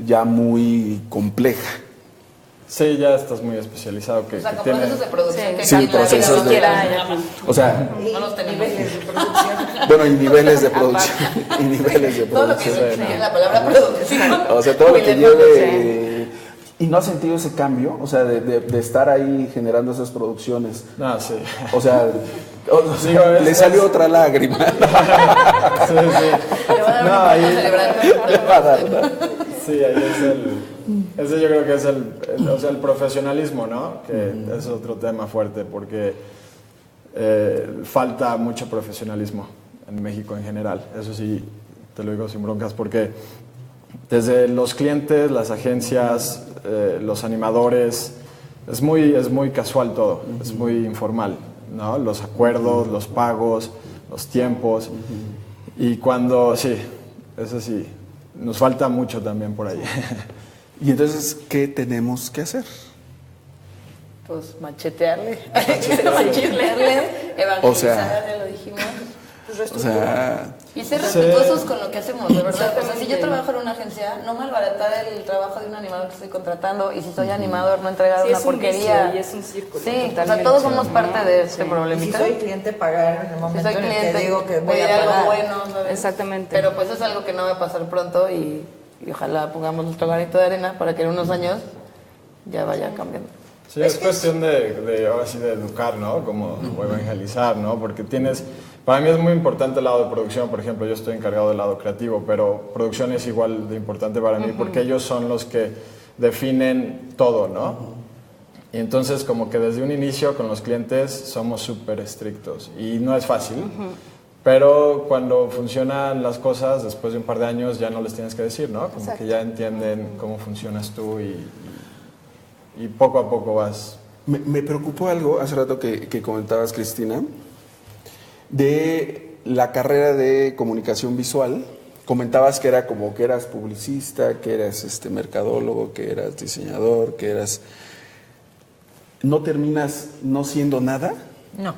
ya muy compleja. Sí, ya estás muy especializado. Que, O sea, que como procesos de producción que Sí, cambian la procesos vida. de- Siquiera ya- O sea, No los tenemos. bueno, y niveles de producción. Y niveles de Todo lo que producción. significa la palabra producción. O sea, todo lo que Muy lejos, lleve... ¿Y no has sentido ese cambio? O sea, de estar ahí generando esas producciones. No, sí. O sea, Digo, le salió otra lágrima. Sí, sí. Le va a dar No, un ahí- impacto celebrando. Le va a dar, ¿no? Sí, ahí ese yo creo que es el profesionalismo, ¿no? Que es otro tema fuerte porque falta mucho profesionalismo en México en general. Eso sí, te lo digo sin broncas porque desde los clientes, las agencias, los animadores, es muy casual todo, es muy informal, ¿no? Los acuerdos, los pagos, los tiempos. Y cuando, sí, eso sí, nos falta mucho también por ahí. Y entonces, ¿qué tenemos que hacer? Pues machetearle. Machetearle, evangelizar, O sea, ya lo dijimos. O sea, Y ser respetuosos Sí. con lo que hacemos, de verdad. O sea, si yo trabajo en una agencia, no malbaratar el trabajo de un animador que estoy contratando. Y si soy animador, no entregar Sí, una es un porquería. vicio y es un círculo, Sí, o sea, totalmente. todos somos parte de este Y si problemita. soy cliente, pagar en el Si momento soy en el cliente, que digo que voy pedir a algo pagar. bueno, ¿sabes? Exactamente. Pero pues es algo que no va a pasar pronto y ojalá pongamos nuestro granito de arena para que en unos años ya vaya cambiando. Sí, es cuestión ahora sí, de educar, ¿no? Como o evangelizar, ¿no? Porque para mí es muy importante el lado de producción, por ejemplo, yo estoy encargado del lado creativo, pero producción es igual de importante para mí porque ellos son los que definen todo, ¿no? Y entonces como que desde un inicio con los clientes somos súper estrictos y no es fácil, pero cuando funcionan las cosas, después de un par de años ya no les tienes que decir, ¿no? Como que ya entienden cómo funcionas tú y poco a poco vas. me preocupó algo hace rato que comentabas, Cristina, de la carrera de comunicación visual. Comentabas que era como que eras publicista, que eras mercadólogo, que eras diseñador, que eras... ¿No terminas no siendo nada? No.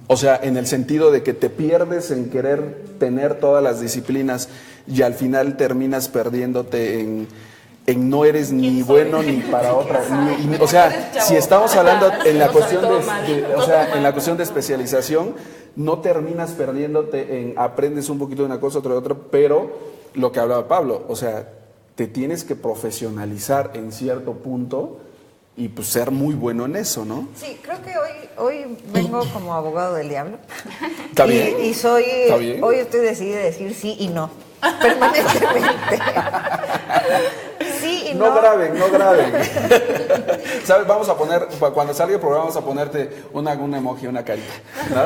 O sea, en el sentido de que te pierdes en querer tener todas las disciplinas y al final terminas perdiéndote en no eres ni bueno ni para otra. O sea, si estamos hablando en la cuestión en la cuestión de especialización, no terminas perdiéndote en aprendes un poquito de una cosa, otra de otra, pero lo que hablaba Pablo, o sea, te tienes que profesionalizar en cierto punto y pues ser muy bueno en eso, ¿no? Sí, creo que hoy vengo como abogado del diablo. Está bien. Y soy, Está bien. hoy estoy decidida a decir sí y no, permanentemente. Sí y no. No graben. ¿Sabes? Vamos a poner, cuando salga el programa vamos a ponerte un emoji, una carita, ¿no?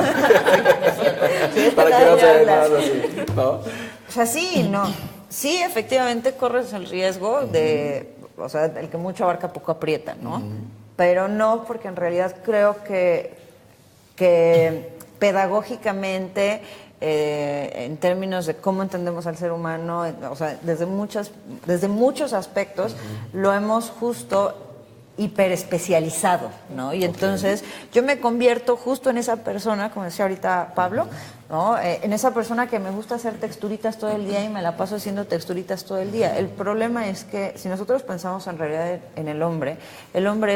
Para que no se vea nada así, ¿no? O sea, sí y no. Sí, efectivamente corres el riesgo de, o sea, el que mucho abarca poco aprieta, ¿no? pero no, porque en realidad creo que pedagógicamente, en términos de cómo entendemos al ser humano, o sea, desde muchos aspectos, lo hemos justo hiperespecializado, ¿no? Y entonces yo me convierto justo en esa persona, como decía ahorita Pablo, ¿no? En esa persona que me gusta hacer texturitas todo el día y me la paso haciendo texturitas todo el día. El problema es que si nosotros pensamos en realidad en el hombre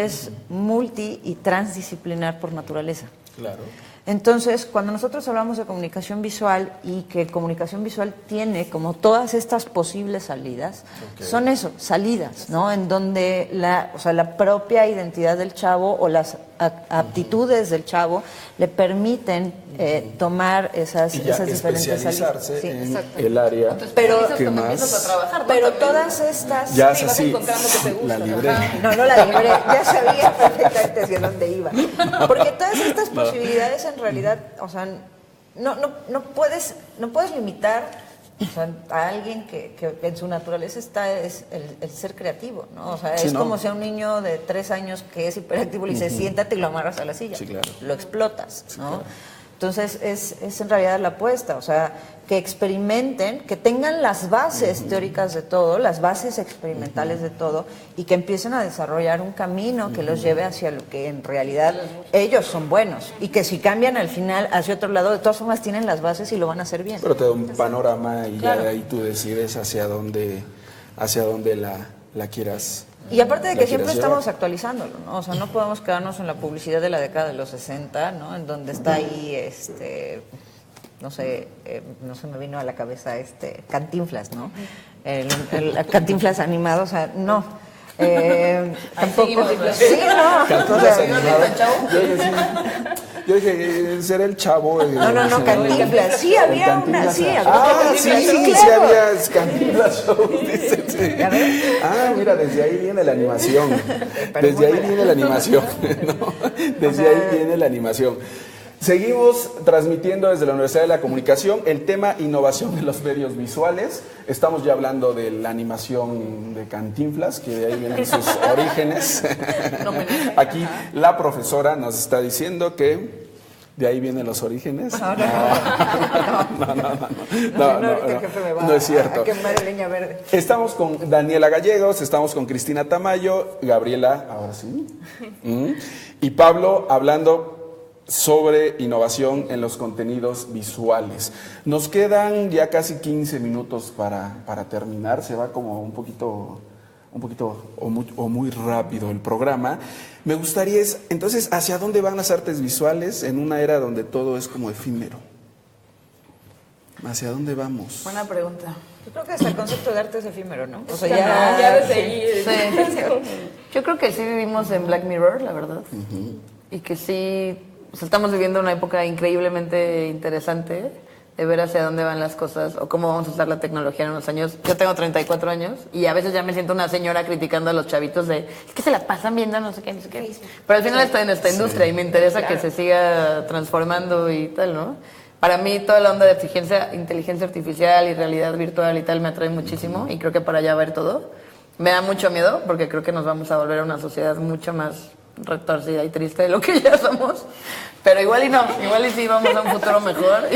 es multi y transdisciplinar por naturaleza. Claro. Entonces, cuando nosotros hablamos de comunicación visual y que comunicación visual tiene como todas estas posibles salidas, son eso, salidas, ¿no? En donde la propia identidad del chavo o las aptitudes del chavo le permiten tomar esas diferentes salidas. Sí, en el área. Pero que más empiezas a trabajar, ¿no? Pero También, todas estas... ya sí, es vas así, encontrando que te gusta, la libré. No la libré, ya sabía perfectamente hacia dónde iba. Porque todas estas posibilidades en realidad, o sea, no puedes limitar, o sea, a alguien que en su naturaleza es el ser creativo, ¿no? O sea, Sí, es ¿no? como si a un niño de 3 años que es hiperactivo le dices, siéntate y lo amarras a la silla. Sí, claro. Lo explotas, Sí, ¿no? claro. Entonces, es en realidad la apuesta, o sea, que experimenten, que tengan las bases teóricas de todo, las bases experimentales de todo, y que empiecen a desarrollar un camino que los lleve hacia lo que en realidad ellos son buenos, y que si cambian al final hacia otro lado, de todas formas tienen las bases y lo van a hacer bien. Pero te da un panorama y ya de ahí tú decides hacia dónde la quieras. Y aparte de la que siempre quieras estamos llevar. actualizándolo, ¿no? O sea, no podemos quedarnos en la publicidad de la década de los 60, ¿no? En donde está ahí, no sé, no se me vino a la cabeza Cantinflas, ¿no? El Cantinflas animado, o sea, no. Tampoco. Sí, no. Cantinflas O sea, animado. Yo dije, será el chavo. No, Cantinflas. Sí, había una, sí, había Cantinflas. Sí claro. había Cantinflas Show, dice, sí. ¿Ya ves? Mira, desde ahí viene la animación. Desde ahí viene la animación. ¿No? Desde ahí viene la animación. Seguimos transmitiendo desde la Universidad de la Comunicación el tema innovación en los medios visuales. Estamos ya hablando de la animación de Cantinflas, que de ahí vienen sus orígenes. Aquí la profesora nos está diciendo que de ahí vienen los orígenes. No es cierto. A quemar leña verde. Estamos con Daniela Gallegos, estamos con Cristina Tamayo, Gabriela, ahora sí, y Pablo hablando sobre innovación en los contenidos visuales. Nos quedan ya casi 15 minutos para terminar, se va como un poquito o muy rápido el programa. Me gustaría, entonces, ¿hacia dónde van las artes visuales en una era donde todo es como efímero? ¿Hacia dónde vamos? Buena pregunta. Yo creo que hasta el concepto de arte es efímero, ¿no? O sea, Ya de seguir. Sí. Yo creo que sí vivimos en Black Mirror, la verdad. Y que sí, o sea, estamos viviendo una época increíblemente interesante de ver hacia dónde van las cosas o cómo vamos a usar la tecnología en unos años. Yo tengo 34 años y a veces ya me siento una señora criticando a los chavitos de es que se la pasan viendo no sé qué. Pero al final estoy en esta industria y me interesa que se siga transformando y tal, ¿no? Para mí toda la onda de inteligencia artificial y realidad virtual y tal me atrae muchísimo y creo que para allá va a ir todo. Me da mucho miedo porque creo que nos vamos a volver a una sociedad mucho más retorcida y triste de lo que ya somos. Pero igual y no, igual y sí vamos a un futuro mejor.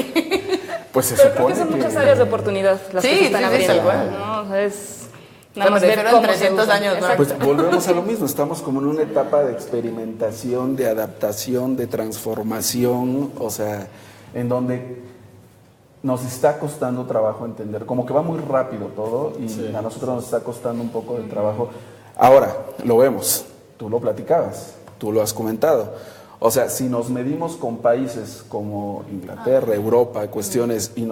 Pues se Pero creo supone que son muchas áreas de oportunidad las que se están abriendo. tal cual. ¿No? O sea, es Nada más ver en cómo se 300 usa. años, ¿no? Exacto. Pues volvemos a lo mismo, estamos como en una etapa de experimentación, de adaptación, de transformación, o sea, en donde nos está costando trabajo entender, como que va muy rápido todo y a nosotros nos está costando un poco de trabajo. Ahora, lo vemos, tú lo platicabas, tú lo has comentado. O sea, si nos medimos con países como Inglaterra, Europa, cuestiones y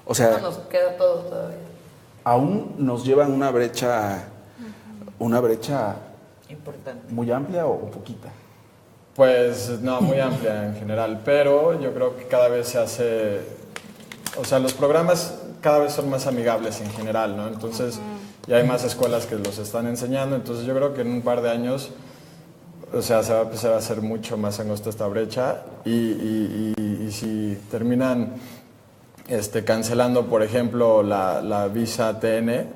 o sea, No nos queda todo todavía. aún nos llevan una brecha importante. muy amplia o poquita. Pues no, muy amplia en general, pero yo creo que cada vez se hace, o sea, los programas cada vez son más amigables en general, ¿no? Entonces ya hay más escuelas que los están enseñando, entonces yo creo que en un par de años, o sea, se va a empezar a hacer mucho más angosta esta brecha y si terminan cancelando, por ejemplo, la visa TN,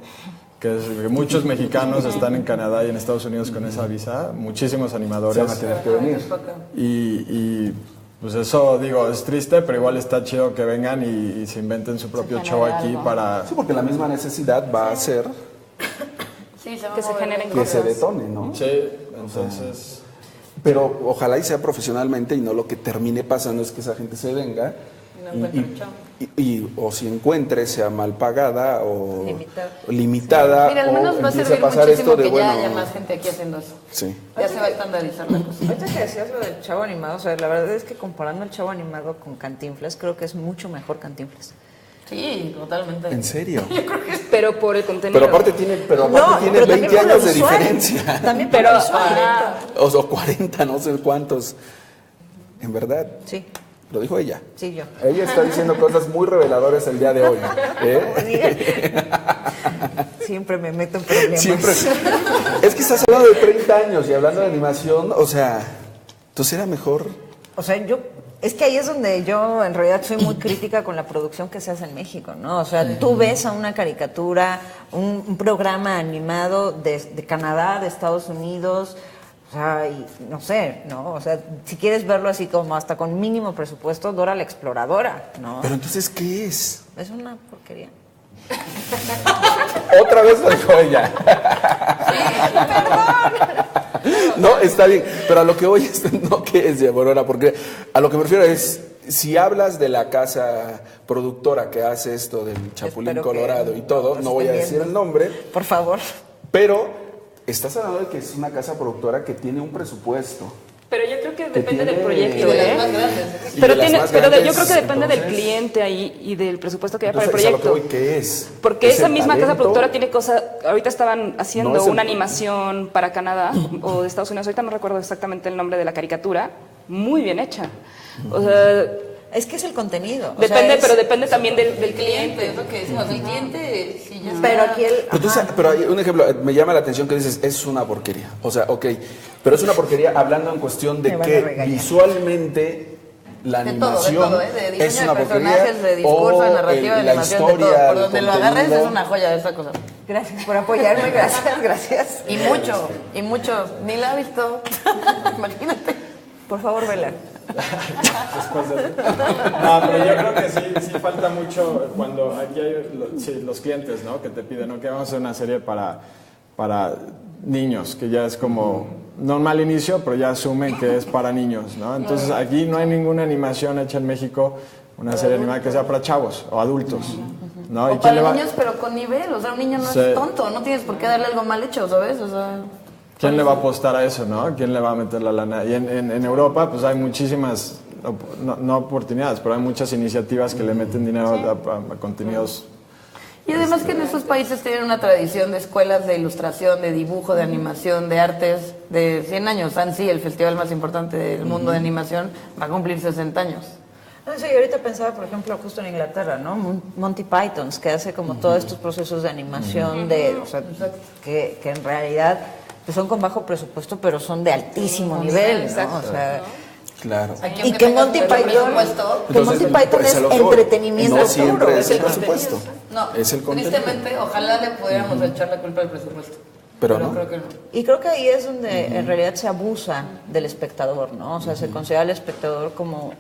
que muchos mexicanos están en Canadá y en Estados Unidos con esa visa, muchísimos animadores. Se van a tener que venir. Y pues eso, digo, es triste, pero igual está chido que vengan y se inventen su propio show aquí para... Sí, porque la misma necesidad va a hacer Que se generen que se cosas. detone, ¿no? Sí, entonces... Pero ojalá y sea profesionalmente y no lo que termine pasando es que esa gente se venga o si encuentre sea mal pagada o limitada Mira, al o menos va a empiece servir pasar muchísimo esto de que bueno, ya haya más gente aquí haciendo eso. sí. Ya se va a estandarizar la cosa. Ahorita que decías lo del Chavo Animado, o sea, la verdad es que comparando el Chavo Animado con Cantinflas, creo que es mucho mejor Cantinflas. Sí, totalmente. ¿En serio? Pero por el contenido. Pero aparte tiene 20 años de diferencia. También Pero, pero visual. O 40, no sé cuántos. En verdad. Sí, Lo dijo ella. sí, yo. Ella está diciendo cosas muy reveladoras el día de hoy. Siempre me meto en problemas. Siempre. Es que estás hablando de 30 años y hablando de animación, o sea, entonces era mejor. O sea, es que ahí es donde yo en realidad soy muy crítica con la producción que se hace en México, ¿no? O sea, tú ves a una caricatura, un programa animado de Canadá, de Estados Unidos, o sea, y no sé, ¿no? O sea, si quieres verlo así como hasta con mínimo presupuesto, Dora la Exploradora, ¿no? Pero entonces, ¿qué es? Es una porquería. Otra vez lo dijo ella. No, está bien, pero a lo que voy es no que es de Aurora, porque a lo que me refiero es, si hablas de la casa productora que hace esto del Chapulín Espero Colorado que y todo, nos no voy a estén decir viendo. el nombre, Por favor. pero estás hablando de que es una casa productora que tiene un presupuesto. Pero yo creo que Que depende del tiene- proyecto, Y de las ¿eh? más grandes. Y Pero, de las tiene, más pero yo grandes, creo que depende del entonces- cliente ahí y del presupuesto que haya para el Entonces, a lo que proyecto. voy, ¿qué es? Porque ¿Es esa el misma casa talento? productora tiene cosas. Ahorita estaban No haciendo es el- una animación para Canadá o de Estados Unidos. Ahorita no recuerdo exactamente el nombre de la caricatura. Muy bien hecha. O sea, Es que es el contenido. o depende, sea, es- pero depende también del El cliente, cliente. es lo que decimos. El cliente, sí, ya Pero está. aquí el... Pero, tú sabes- pero hay un ejemplo, me llama la atención que dices, es una porquería. O sea, ok, pero es una porquería hablando en cuestión de Me van a que regañar. visualmente la De todo, animación de diseño es una de porquería. personajes, de discurso, o de narrativa, de la animación, de todo. historia, Por el donde lo agarres contenido. es una joya esa cosa. Gracias por apoyarme, gracias. Y mucho. Ni la ha visto. Imagínate. Por favor, vela. No, pero yo creo que sí falta mucho cuando aquí hay los clientes, ¿no? Que te piden, ¿no? Que vamos a hacer una serie para niños, que ya es como normal inicio, pero ya asumen que es para niños, ¿no? Entonces aquí no hay ninguna animación hecha en México, una serie animada que sea para chavos o adultos, ¿no? O ¿Y quién le para va? niños, pero con nivel. O sea, un niño no Sí. es tonto. No tienes por qué darle algo mal hecho, ¿sabes? O sea... ¿Quién le va a apostar a eso, no? ¿Quién le va a meter la lana? Y en Europa, pues hay muchísimas, no oportunidades, pero hay muchas iniciativas que le meten dinero a contenidos. Y además que en esos países tienen una tradición de escuelas de ilustración, de dibujo, de animación, de artes, de 100 años. Annecy, el festival más importante del mundo de animación, va a cumplir 60 años. No sé, yo ahorita pensaba, por ejemplo, justo en Inglaterra, ¿no? Monty Pythons, que hace como todos estos procesos de animación, o sea, que en realidad pues son con bajo presupuesto, pero son de altísimo nivel, ¿no? O sea, Claro. Aquí, y aunque que tengas Monty el Python, presupuesto, que Monty Python pues, es a lo que voy. entretenimiento No puro. siempre es el contenido. presupuesto. No, Es el contenido. tristemente, ojalá le pudiéramos echar la culpa al presupuesto. Pero no. creo que no. Y creo que ahí es donde en realidad se abusa del espectador, ¿no? O sea, se considera al espectador como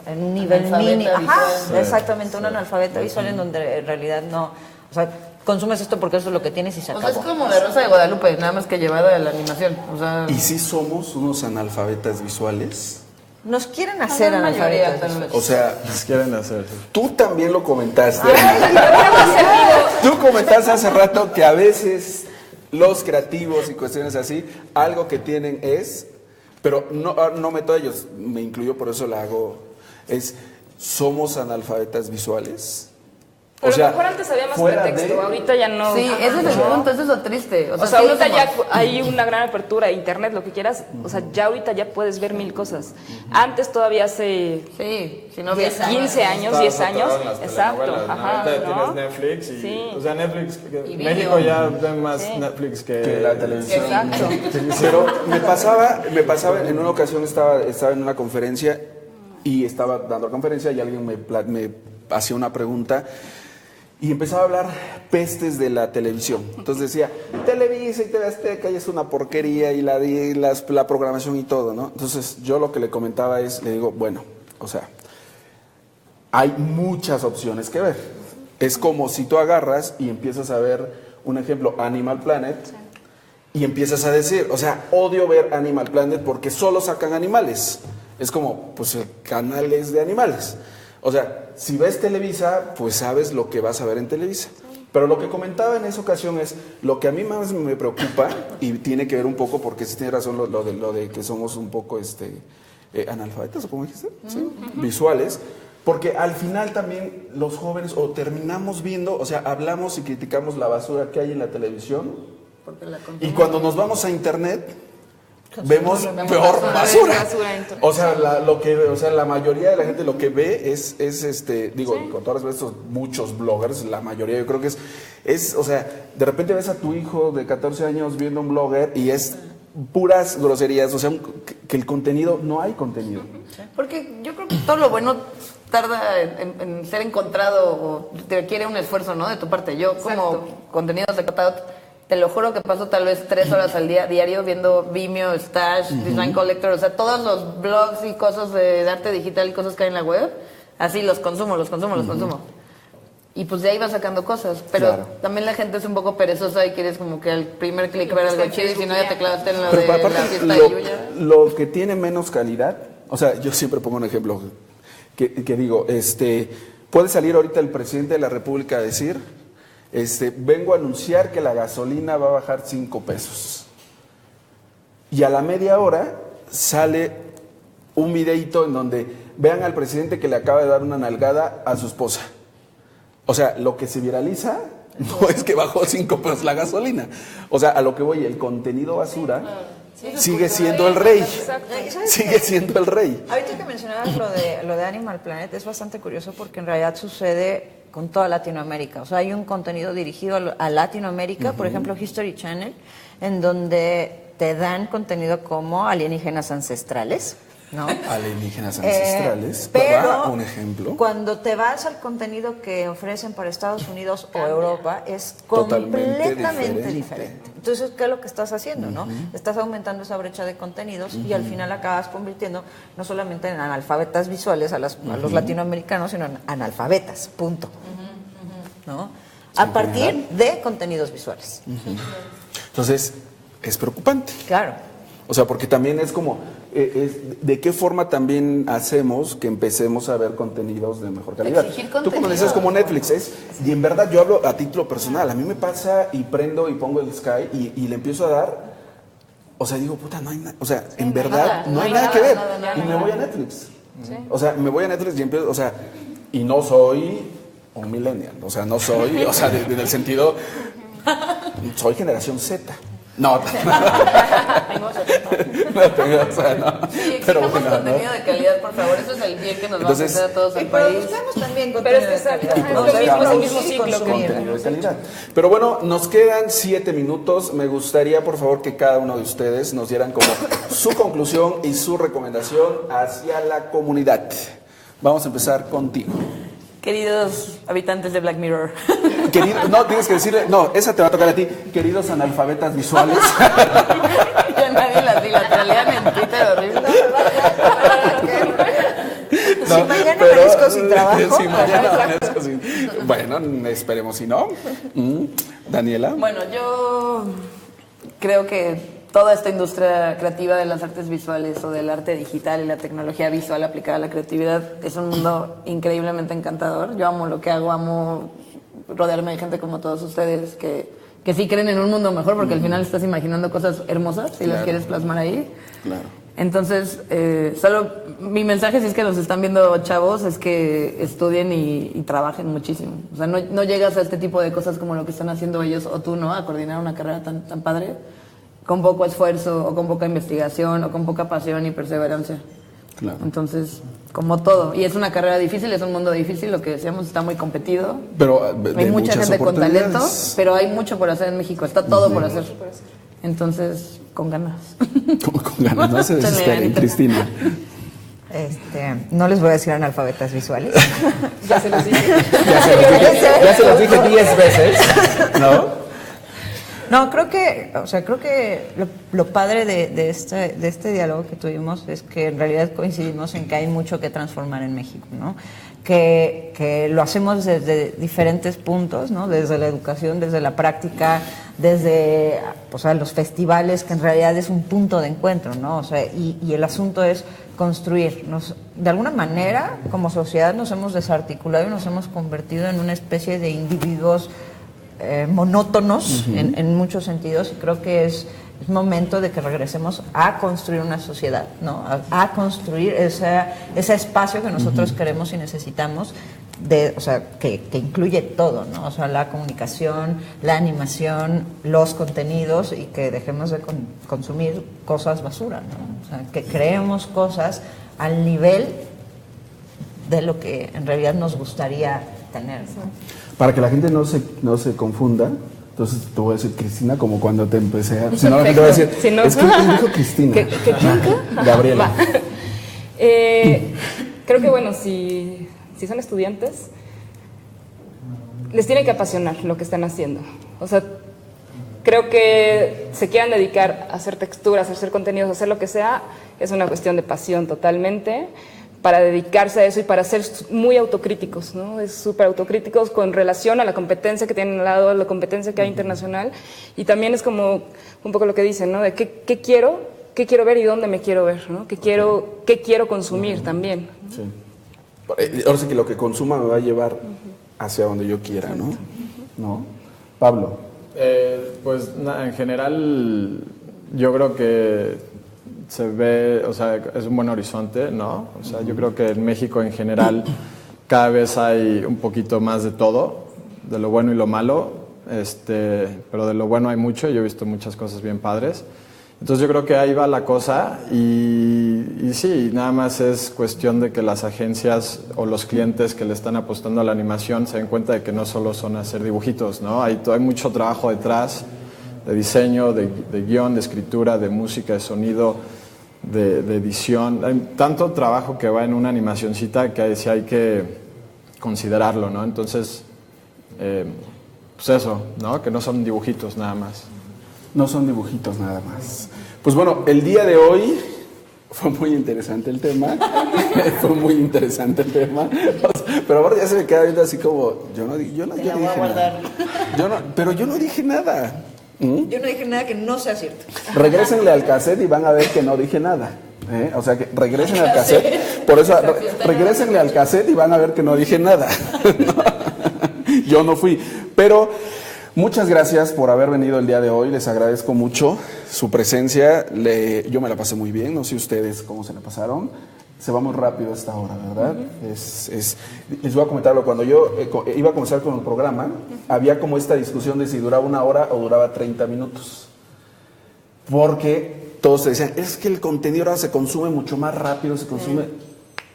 en un nivel Analfabeta mínimo. Ajá, visual. exactamente, un analfabeta visual en donde en realidad no, o sea, consumes esto porque eso es lo que tienes y se O sea, es acabó. como la Rosa de Guadalupe, nada más que llevada a la animación. O sea, ¿Y si somos unos analfabetas visuales? Nos quieren hacer la mayoría, analfabetas tal visuales. vez. O sea, Les quieren hacer. tú también lo comentaste. Tú comentaste hace rato que a veces los creativos y cuestiones así, algo que tienen es, pero no meto a ellos, me incluyo, por eso la hago, es, ¿somos analfabetas visuales? Pero a lo mejor antes había más fuera pretexto, de- ahorita ya no. sí, ese es el punto, eso es lo triste. O sea, sea, sí ahorita lo ya hacemos. hay una gran apertura, internet, lo que quieras. O sea, ya ahorita ya puedes ver mil cosas. Antes todavía hace Sí, si no había 15 años, 10 años. Exacto. Ajá, Ahorita ¿no? tienes Netflix y, Sí. o sea, Netflix, Y México video. ya ve más Netflix Que la televisión. Exacto. Pero me pasaba, en una ocasión estaba en una conferencia y estaba dando la conferencia y alguien me hacía una pregunta y empezaba a hablar pestes de la televisión. Entonces decía, Televisa y TV Azteca y es una porquería y la programación y todo, ¿no? Entonces yo lo que le comentaba es, le digo, bueno, o sea, hay muchas opciones que ver. Es como si tú agarras y empiezas a ver, un ejemplo, Animal Planet, y empiezas a decir, o sea, odio ver Animal Planet porque solo sacan animales. Es como, pues el canal es de animales. O sea, si ves Televisa, pues sabes lo que vas a ver en Televisa. Pero lo que comentaba en esa ocasión es, lo que a mí más me preocupa, y tiene que ver un poco, porque sí tiene razón lo de que somos un poco analfabetas, ¿o cómo dijiste? ¿Sí? Visuales. Porque al final también los jóvenes, o terminamos viendo, o sea, hablamos y criticamos la basura que hay en la televisión, y cuando nos vamos a internet, vemos peor basura. O sea, la mayoría de la gente lo que ve es digo, con todas las veces muchos bloggers, la mayoría yo creo que es, o sea, de repente ves a tu hijo de 14 años viendo un blogger y es puras groserías, o sea, que el contenido, no hay contenido. Porque yo creo que todo lo bueno tarda en ser encontrado o te requiere un esfuerzo, ¿no? De tu parte. Yo como contenidos de Cutout, te lo juro que paso tal vez 3 horas al día diario viendo Vimeo, Stash, Design Collector, o sea, todos los blogs y cosas de arte digital y cosas que hay en la web, así los consumo. Y pues de ahí vas sacando cosas, pero también la gente es un poco perezosa y quieres como que al primer clic ver algo chido y si no ya te clavaste en lo de la fiesta de Yuya. Lo que tiene menos calidad, o sea, yo siempre pongo un ejemplo que digo, puede salir ahorita el presidente de la República a decir, vengo a anunciar que la gasolina va a bajar 5 pesos. Y a la media hora sale un videíto en donde vean al presidente que le acaba de dar una nalgada a su esposa. O sea, lo que se viraliza no es que bajó 5 pesos la gasolina. O sea, a lo que voy, el contenido basura sigue siendo el rey. Sigue siendo el rey. Ahorita que mencionabas lo de Animal Planet, es bastante curioso porque en realidad sucede con toda Latinoamérica. O sea, hay un contenido dirigido a Latinoamérica, por ejemplo, History Channel, en donde te dan contenido como alienígenas ancestrales, ¿no? Alienígenas ancestrales, pero un ejemplo. Cuando te vas al contenido que ofrecen para Estados Unidos o Europa, es Totalmente completamente diferente. Entonces, ¿qué es lo que estás haciendo, no? Estás aumentando esa brecha de contenidos y al final acabas convirtiendo no solamente en analfabetas visuales a los latinoamericanos, sino en analfabetas, punto. ¿No? A partir de contenidos visuales. Entonces, es preocupante. Claro. O sea, porque también es como, ¿de qué forma también hacemos que empecemos a ver contenidos de mejor calidad? Tú como dices, como Netflix, y en verdad yo hablo a título personal, a mí me pasa y prendo y pongo el Sky y le empiezo a dar, o sea, digo, puta, no hay nada, o sea, en verdad no hay nada que ver, y me voy a Netflix. O sea, me voy a Netflix y empiezo, o sea, y no soy un millennial, o sea, no soy, o sea, en el sentido, soy generación Z. No, no, pero bueno, contenido de calidad, por favor, eso es el bien que nos va a hacer a todos el país. También pero es el mismo ciclo contenido de calidad. Pero bueno, nos quedan 7 minutos. Me gustaría, por favor, que cada uno de ustedes nos dieran como su conclusión y su recomendación hacia la comunidad. Vamos a empezar contigo. Queridos habitantes de Black Mirror. No, tienes que decirle, no, esa te va a tocar a ti. Queridos analfabetas visuales. Ya nadie las dilatralea en Twitter, horrible. No, si mañana amanezco sin trabajo. Si mañana amanezco sin... Bueno, esperemos si no. Daniela. Bueno, yo creo que toda esta industria creativa de las artes visuales o del arte digital y la tecnología visual aplicada a la creatividad es un mundo increíblemente encantador. Yo amo lo que hago, amo rodearme de gente como todos ustedes que sí creen en un mundo mejor, porque al final estás imaginando cosas hermosas y las quieres plasmar ahí. Claro. Entonces, solo mi mensaje, si es que nos están viendo chavos, es que estudien y trabajen muchísimo. O sea, no llegas a este tipo de cosas como lo que están haciendo ellos o tú, ¿no? A coordinar una carrera tan padre con poco esfuerzo o con poca investigación o con poca pasión y perseverancia. Claro. Entonces, como todo. Y es una carrera difícil, es un mundo difícil, lo que decíamos está muy competido. Pero hay mucha gente con talento, pero hay mucho por hacer en México, está todo por hacer. Entonces, con ganas. Con ganas, no se desesperen, Cristina. No les voy a decir analfabetas visuales. Ya se los dije. Ya se los dije 10 veces, ¿no? No, creo que lo padre de este diálogo que tuvimos es que en realidad coincidimos en que hay mucho que transformar en México, ¿no? Que lo hacemos desde diferentes puntos, ¿no? Desde la educación, desde la práctica, desde los festivales, que en realidad es un punto de encuentro, ¿no? O sea, y el asunto es construir. De alguna manera, como sociedad, nos hemos desarticulado y nos hemos convertido en una especie de individuos monótonos en muchos sentidos, y creo que es momento de que regresemos a construir una sociedad, ¿no? A construir ese espacio que nosotros queremos y necesitamos, que incluye todo, ¿no? O sea, la comunicación, la animación, los contenidos, y que dejemos de consumir cosas basura, ¿no? O sea, que creemos cosas al nivel de lo que en realidad nos gustaría tener, ¿no? Para que la gente no se confunda, entonces te voy a decir Cristina, como cuando te empecé a... Si no, la gente va a decir, si no, es que dijo Cristina. ¿Qué Gabriela. Creo que, bueno, si son estudiantes, les tiene que apasionar lo que están haciendo. O sea, creo que se quieran dedicar a hacer texturas, a hacer contenidos, a hacer lo que sea, es una cuestión de pasión totalmente, para dedicarse a eso y para ser muy autocríticos, ¿no? Es súper autocríticos con relación a la competencia que tienen al lado, a la competencia que hay internacional, y también es como un poco lo que dicen, ¿no? De qué quiero ver y dónde me quiero ver, ¿no? ¿Qué quiero consumir también? Sí. Ahora sí que lo que consuma me va a llevar hacia donde yo quiera, ¿no? ¿No? Pablo. En general, yo creo que se ve, o sea, es un buen horizonte, ¿no? O sea, yo creo que en México en general cada vez hay un poquito más de todo, de lo bueno y lo malo, pero de lo bueno hay mucho, yo he visto muchas cosas bien padres. Entonces yo creo que ahí va la cosa y sí, nada más es cuestión de que las agencias o los clientes que le están apostando a la animación se den cuenta de que no solo son hacer dibujitos, ¿no? Hay mucho trabajo detrás, de diseño, de guión, de escritura, de música, de sonido, de edición. Hay tanto trabajo que va en una animacioncita que sí hay que considerarlo, ¿no? Entonces, pues eso, ¿no? Que no son dibujitos nada más. No son dibujitos nada más. Pues bueno, el día de hoy fue muy interesante el tema. Fue muy interesante el tema. Pero ahora ya se me queda viendo así como, yo no dije nada. Pero yo no dije nada. Yo no dije nada que no sea cierto. Regrésenle al cassette y van a ver que no dije nada. O sea, que regresen al cassette. Por eso, regrésenle al cassette y van a ver que no dije nada. Yo no fui. Pero muchas gracias por haber venido el día de hoy. Les agradezco mucho su presencia. Yo me la pasé muy bien. No sé ustedes cómo se la pasaron. Se va muy rápido esta hora, ¿verdad? Les voy a comentarlo. Cuando yo iba a comenzar con el programa, había como esta discusión de si duraba 1 hora o duraba 30 minutos. Porque todos te decían, es que el contenido ahora se consume mucho más rápido, se consume...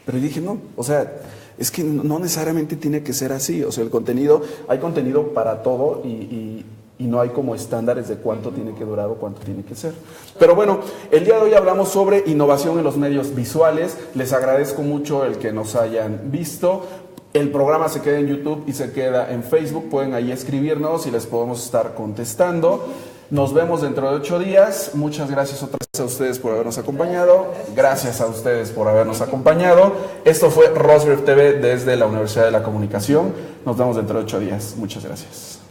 Pero yo dije, no, o sea, es que no necesariamente tiene que ser así. O sea, hay contenido para todo y no hay como estándares de cuánto tiene que durar o cuánto tiene que ser. Pero bueno, el día de hoy hablamos sobre innovación en los medios visuales. Les agradezco mucho el que nos hayan visto. El programa se queda en YouTube y se queda en Facebook. Pueden ahí escribirnos y les podemos estar contestando. Nos vemos dentro de 8 días. Muchas gracias otra vez a ustedes por habernos acompañado. Gracias a ustedes por habernos acompañado. Esto fue Rosbrief TV desde la Universidad de la Comunicación. Nos vemos dentro de 8 días. Muchas gracias.